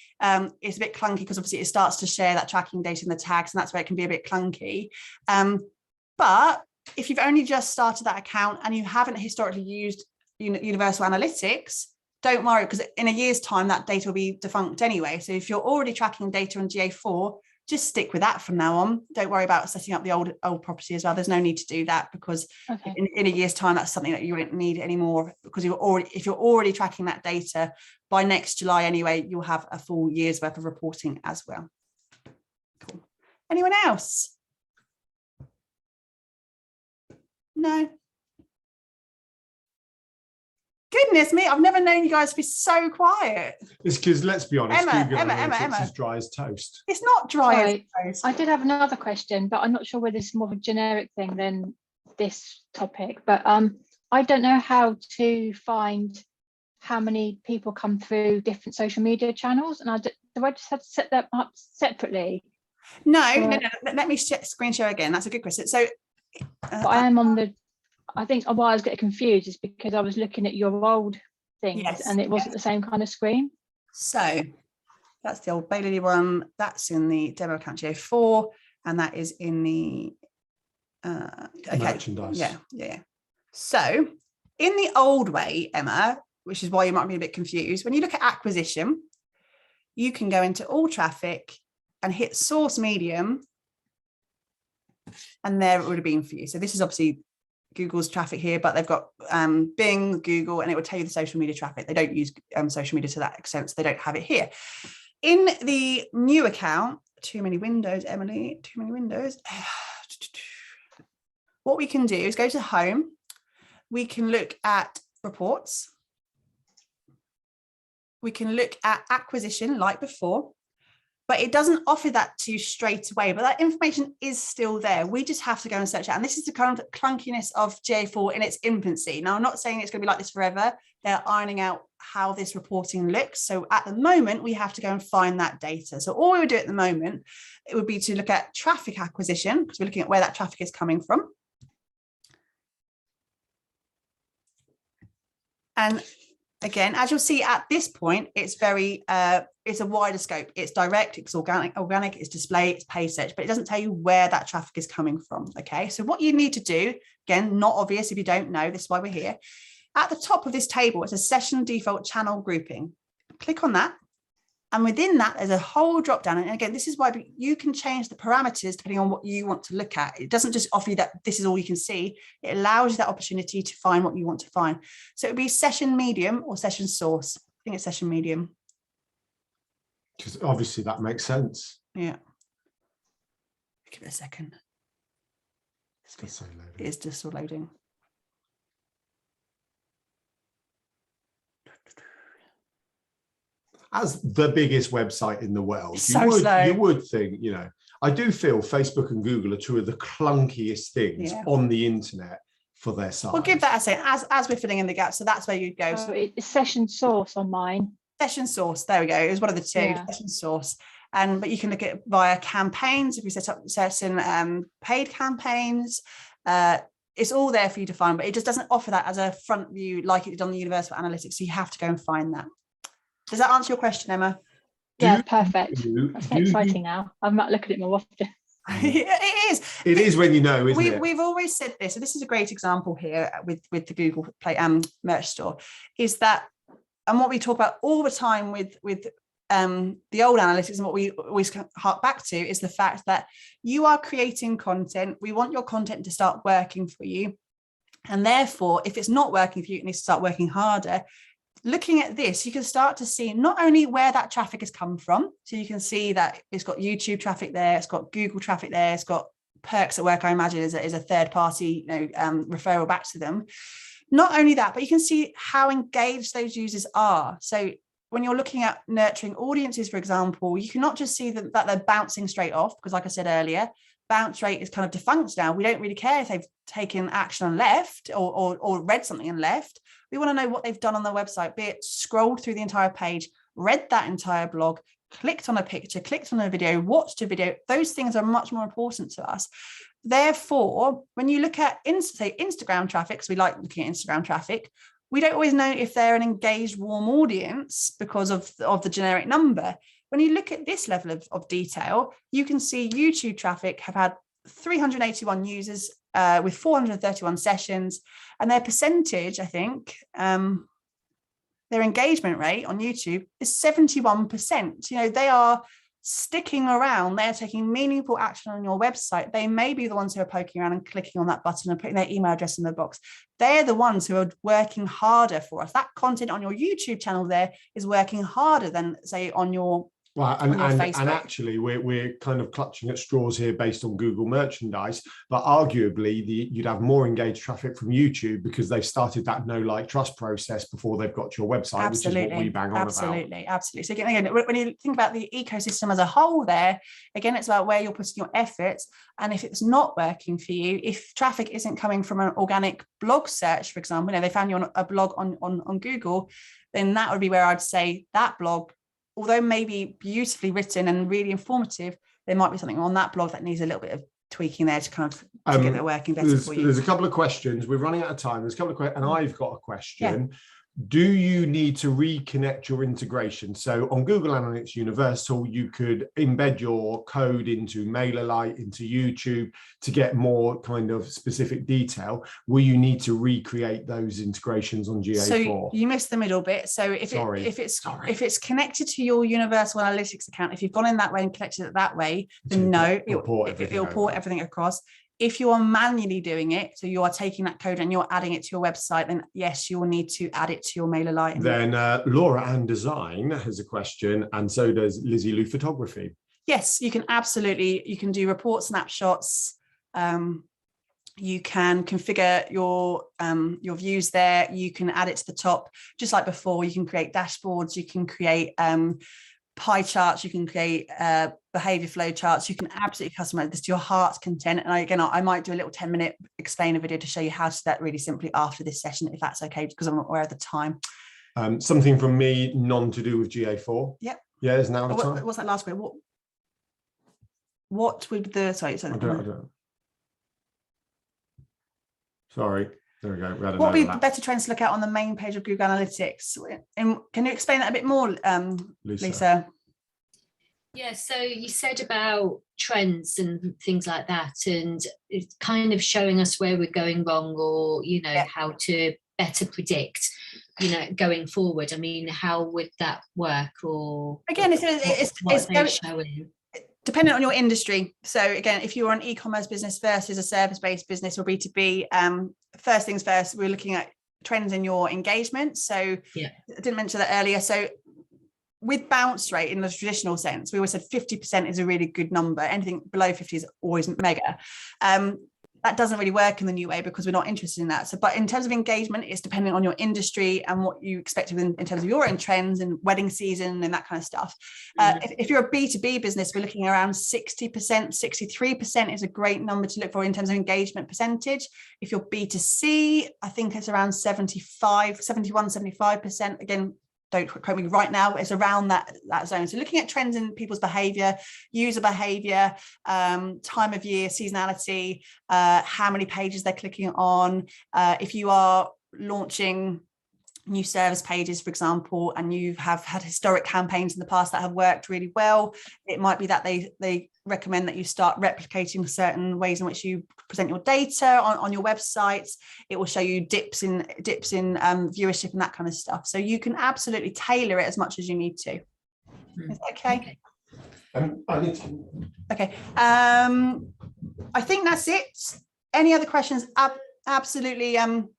it's a bit clunky because obviously it starts to share that tracking data and the tags, and that's where it can be a bit clunky. But if you've only just started that account and you haven't historically used universal analytics, don't worry, because in a year's time, that data will be defunct anyway. So if you're already tracking data on GA4, just stick with that from now on. Don't worry about setting up the old property as well. There's no need to do that, because in a year's time, that's something that you won't need anymore, because if you're already tracking that data, by next July anyway, you'll have a full year's worth of reporting as well. Cool. Anyone else? No. Goodness me, I've never known you guys to be so quiet. It's because, let's be honest, Emma, Google Emma, Analytics Emma. is dry as toast. It's not dry Right. as toast. I did have another question, but I'm not sure whether it's more of a generic thing than this topic. But I don't know how to find how many people come through different social media channels, and do I just have to set that up separately? No. Let me screen share again. That's a good question. So but I am on the, I think why I was getting confused is because I was looking at your old things, and it wasn't the same kind of screen. So that's the old Bailey one. That's in the demo account GA4, and that is in the merchandise. Yeah. So in the old way, Emma, which is why you might be a bit confused, when you look at acquisition, you can go into all traffic and hit source medium, and there it would have been for you. So this is obviously Google's traffic here, but they've got Bing, Google, and it will tell you the social media traffic. They don't use social media to that extent, so they don't have it here. In the new account, too many windows, Emily, too many windows. What we can do is go to home. We can look at reports. We can look at acquisition like before, but it doesn't offer that to you straight away, but that information is still there. We just have to go and search it. And this is the kind of clunkiness of GA4 in its infancy. Now, I'm not saying it's going to be like this forever. They're ironing out how this reporting looks. So at the moment, we have to go and find that data. So all we would do at the moment, it would be to look at traffic acquisition, because we're looking at where that traffic is coming from. And again, as you'll see at this point, it's very, it's a wider scope. It's direct, it's organic, it's display, it's page search, but it doesn't tell you where that traffic is coming from. Okay, so what you need to do, again, not obvious if you don't know, this is why we're here. At the top of this table, it's a session default channel grouping. Click on that. And within that, there's a whole drop down. And again, this is why you can change the parameters depending on what you want to look at. It doesn't just offer you that this is all you can see. It allows you that opportunity to find what you want to find. So it would be session medium or session source. I think it's session medium. Because obviously that makes sense. Yeah. Give it a second. It's it is just still loading. As the biggest website in the world, you would think, you know, I do feel Facebook and Google are two of the clunkiest things on the internet for their site. We'll give that a second as we're filling in the gaps. So that's where you'd go. So it's session source on mine. Session source, there we go. It was one of the two, session source. But you can look at it via campaigns. If you set up certain paid campaigns, it's all there for you to find, but it just doesn't offer that as a front view like it did on the Universal Analytics. So you have to go and find that. Does that answer your question, Emma? Yeah, perfect. That's exciting now. I might look at it more often. It is. It is when you know, isn't it? We've always said this, so this is a great example here with the Google Play merch store, is that, and what we talk about all the time with the old analytics, and what we always hark back to is the fact that you are creating content. We want your content to start working for you, and therefore, if it's not working for you, it needs to start working harder. Looking at this, you can start to see not only where that traffic has come from, so you can see that it's got YouTube traffic there, it's got Google traffic there, it's got Perks at Work, I imagine is a third party, referral back to them. Not only that, but you can see how engaged those users are. So when you're looking at nurturing audiences, for example, you can not just see that they're bouncing straight off, because like I said earlier, bounce rate is kind of defunct now. We don't really care if they've taken action and left or read something and left. We want to know what they've done on their website, be it scrolled through the entire page, read that entire blog, clicked on a picture, clicked on a video, watched a video. Those things are much more important to us. Therefore, when you look at say Instagram traffic, because we like looking at Instagram traffic, we don't always know if they're an engaged, warm audience because of the generic number. When you look at this level of detail, you can see YouTube traffic have had 381 users with 431 sessions, and their percentage, I think, their engagement rate on YouTube is 71%. You know, they are sticking around, they're taking meaningful action on your website. They may be the ones who are poking around and clicking on that button and putting their email address in the box. They're the ones who are working harder for us. That content on your YouTube channel there is working harder than, say, on your and actually we're kind of clutching at straws here based on Google merchandise, but arguably you'd have more engaged traffic from YouTube because they've started that know, like, trust process before they've got to your website. Absolutely. Which is what we bang on about. Absolutely. So again, when you think about the ecosystem as a whole there, again, it's about where you're putting your efforts. And if it's not working for you, if traffic isn't coming from an organic blog search, for example, you know, they found you on a blog on Google, then that would be where I'd say that blog, although maybe beautifully written and really informative, there might be something on that blog that needs a little bit of tweaking there to kind of to get it working better for you. There's a couple of questions. We're running out of time. There's a couple of questions, and I've got a question. Yeah. Do you need to reconnect your integration? So on Google Analytics Universal, you could embed your code into MailerLite, into YouTube to get more kind of specific detail. Will you need to recreate those integrations on GA4? So you missed the middle bit. So if it's connected to your Universal Analytics account, if you've gone in that way and connected it that way, then no, it'll port everything across. If you are manually doing it, so you are taking that code and you're adding it to your website, then yes, you will need to add it to your MailerLite. Then Laura Ann Design has a question, and so does Lizzie Lou Photography. Yes, you can absolutely. You can do report snapshots. You can configure your views there. You can add it to the top, just like before. You can create dashboards. You can create pie charts, you can create behavior flow charts. You can absolutely customize this to your heart's content. And I might do a little 10-minute explainer video to show you how to do that really simply after this session, if that's okay, because I'm not aware of the time. Something from me, none to do with GA4. Yep. Yeah, is now the time. What's that last bit? What would the I don't. Sorry. There we go. What would be the better trends to look at on the main page of Google Analytics? And can you explain that a bit more, Lisa? Yeah, so you said about trends and things like that, and it's kind of showing us where we're going wrong, or, you know, how to better predict, you know, going forward. I mean, how would that work? Or again, it's showing. Dependent on your industry. So again, if you're an e-commerce business versus a service-based business or B2B, first things first, we're looking at trends in your engagement. So I didn't mention that earlier. So with bounce rate in the traditional sense, we always said 50% is a really good number. Anything below 50 is always mega. That doesn't really work in the new way because we're not interested in that. So, but in terms of engagement, it's depending on your industry and what you expect in terms of your own trends and wedding season and that kind of stuff. If you're a B2B business, we're looking around 60%, 63% is a great number to look for in terms of engagement percentage. If you're B2C, I think it's around 75%. Again, don't quote me right now, it's around that zone. So looking at trends in people's behavior, user behavior, time of year, seasonality, how many pages they're clicking on. If you are launching new service pages, for example, and you have had historic campaigns in the past that have worked really well, it might be that they recommend that you start replicating certain ways in which you present your data on your websites. It will show you dips in viewership and that kind of stuff. So you can absolutely tailor it as much as you need to. Is that okay? Okay. I think that's it. Any other questions? Absolutely.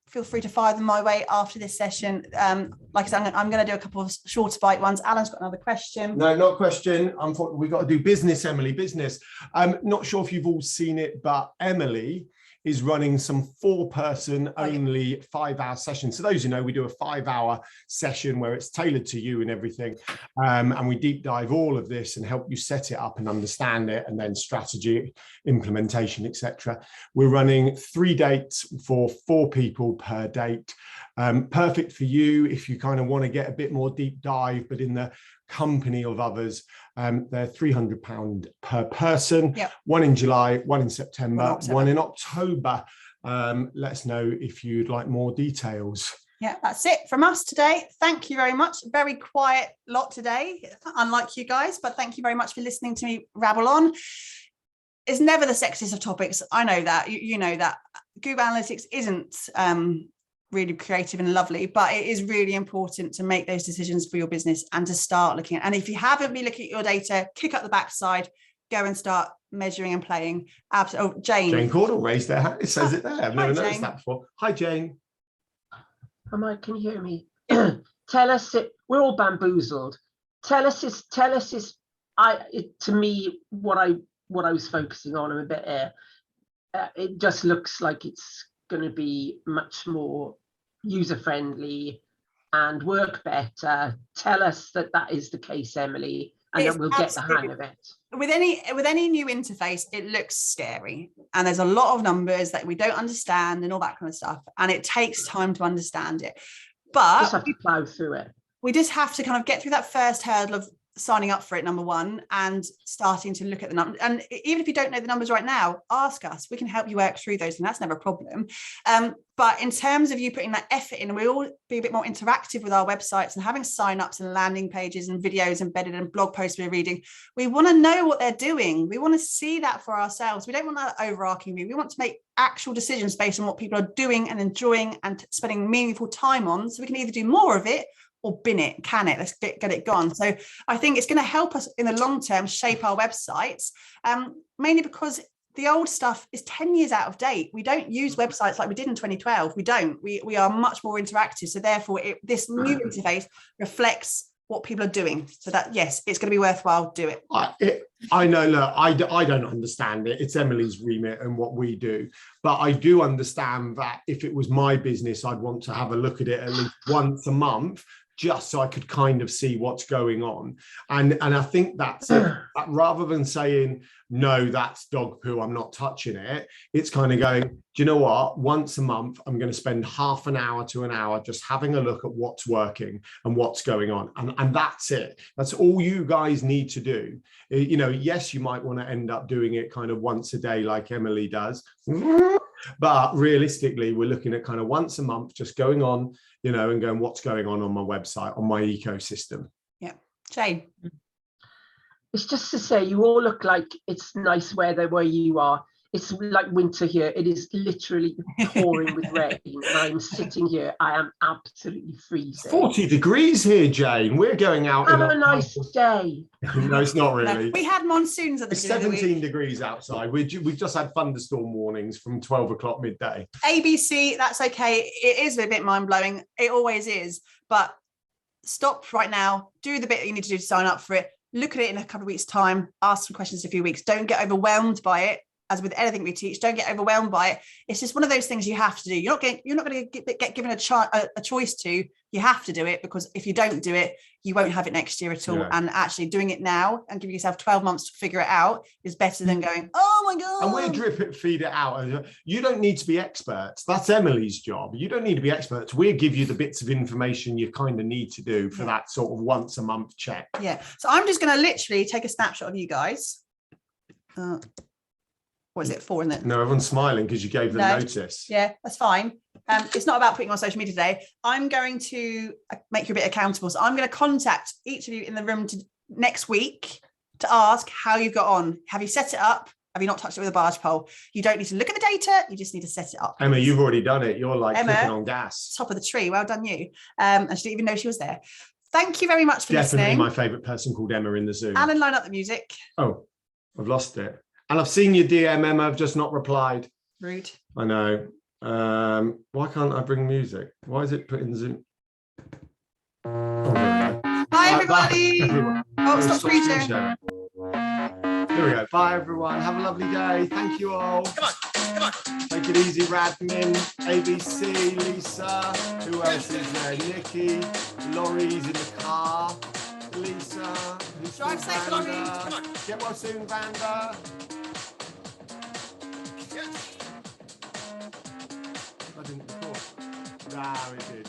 Feel free to fire them my way after this session. Like I said, I'm going to do a couple of shorter bite ones. Alan's got another question. No, not a question. We've got to do business, Emily, business. I'm not sure if you've all seen it, but Emily is running some 4-person only 5-hour sessions. So those who know, we do a 5-hour session where it's tailored to you and everything. And we deep dive all of this and help you set it up and understand it, and then strategy, implementation, etc. We're running 3 dates for 4 people per date. Perfect for you if you kind of want to get a bit more deep dive, but in the company of others. They're £300 per person. Yep. 1 in July, 1 in September, 1 in October. Let us know if you'd like more details. Yeah, that's it from us today. Thank you very much. Very quiet lot today, unlike you guys, but thank you very much for listening to me rabble on. it's never the sexiest of topics. I know that, you know that. Google Analytics isn't really creative and lovely, but it is really important to make those decisions for your business and to start looking at. And if you haven't been looking at your data, kick up the backside, go and start measuring and playing. Oh, Jane Caudle raised their hand. It says it there. I've never noticed Jane. that before. Hi, Jane. Am I? Can you hear me? Tell us. We're all bamboozled. Tell us to me what I was focusing on a bit here. It just looks like it's going to be much more user friendly and work better. Tell us that is the case, Emily, and that we'll get the hang of it. With any new interface, it looks scary, and there's a lot of numbers that we don't understand and all that kind of stuff, and it takes time to understand it. But just have to plow through it. We just have to kind of get through that first hurdle of signing up for it, number one, and starting to look at the numbers. And even if you don't know the numbers right now, ask us. We can help you work through those, and that's never a problem. But in terms of you putting that effort in, we all be a bit more interactive with our websites and having sign-ups and landing pages and videos embedded and blog posts we're reading. We want to know what they're doing. We want to see that for ourselves. We don't want that overarching view. We want to make actual decisions based on what people are doing and enjoying and spending meaningful time on, so we can either do more of it or bin it, can it? Let's get it gone. So I think it's going to help us in the long term shape our websites, mainly because the old stuff is 10 years out of date. We don't use websites like we did in 2012. We don't. We are much more interactive. So therefore, this new interface reflects what people are doing. So that, yes, it's going to be worthwhile. Do it. I know, look, I don't understand it. It's Emily's remit and what we do. But I do understand that if it was my business, I'd want to have a look at it at least once a month, just so I could kind of see what's going on. And I think that's it. Rather than saying, no, that's dog poo, I'm not touching it, it's kind of going, do you know what? Once a month, I'm going to spend half an hour to an hour just having a look at what's working and what's going on. And that's it. That's all you guys need to do. You know, yes, you might want to end up doing it kind of once a day like Emily does. But realistically, we're looking at kind of once a month, just going on, you know, and going, what's going on my website, on my ecosystem. Yeah. Jane. It's just to say, you all look like it's nice weather where you are. It's like winter here. It is literally pouring with rain. And I'm sitting here. I am absolutely freezing. 40 degrees here, Jane. We're going out. Have a nice day. No, it's not really. No, we had monsoons at the It's 17 degrees outside. We've just had thunderstorm warnings from 12 o'clock midday. ABC, that's okay. It is a bit mind-blowing. It always is. But stop right now. Do the bit that you need to do to sign up for it. Look at it in a couple of weeks' time. Ask some questions in a few weeks. Don't get overwhelmed by it. As with anything we teach, don't get overwhelmed by it. It's just one of those things you have to do. You're not going to get given a choice to. You have to do it, because if you don't do it, you won't have it next year at all. Yeah. And actually doing it now and giving yourself 12 months to figure it out is better than going, oh my God. And we're drip it, feed it out. You don't need to be experts. That's Emily's job. You don't need to be experts. We'll give you the bits of information you kind of need to do for that sort of once a month check. Yeah. So I'm just going to literally take a snapshot of you guys. What is it for, isn't it? No, everyone's smiling because you gave them notice. Yeah, that's fine. It's not about putting on social media today. I'm going to make you a bit accountable. So I'm going to contact each of you in the room next week to ask how you got on. Have you set it up? Have you not touched it with a barge pole? You don't need to look at the data. You just need to set it up. Emma, you've already done it. You're like clicking on gas. Top of the tree. Well done, you. And she didn't even know she was there. Thank you very much for listening. Definitely my favourite person called Emma in the Zoom. Alan, line up the music. Oh, I've lost it. And I've seen your DM, Emma. I've just not replied. Rude. I know. Why can't I bring music? Why is it put in Zoom? Oh, bye, everybody. Bye, everyone. Oh, stop screeching. Here we go. Bye, everyone. Have a lovely day. Thank you all. Come on. Take it easy, Radmin, ABC, Lisa. Who else is there? Nikki. Laurie's in the car. Lisa. Drive safe, Laurie. Come on. Get well soon, Vanda. I didn't record. No, it did.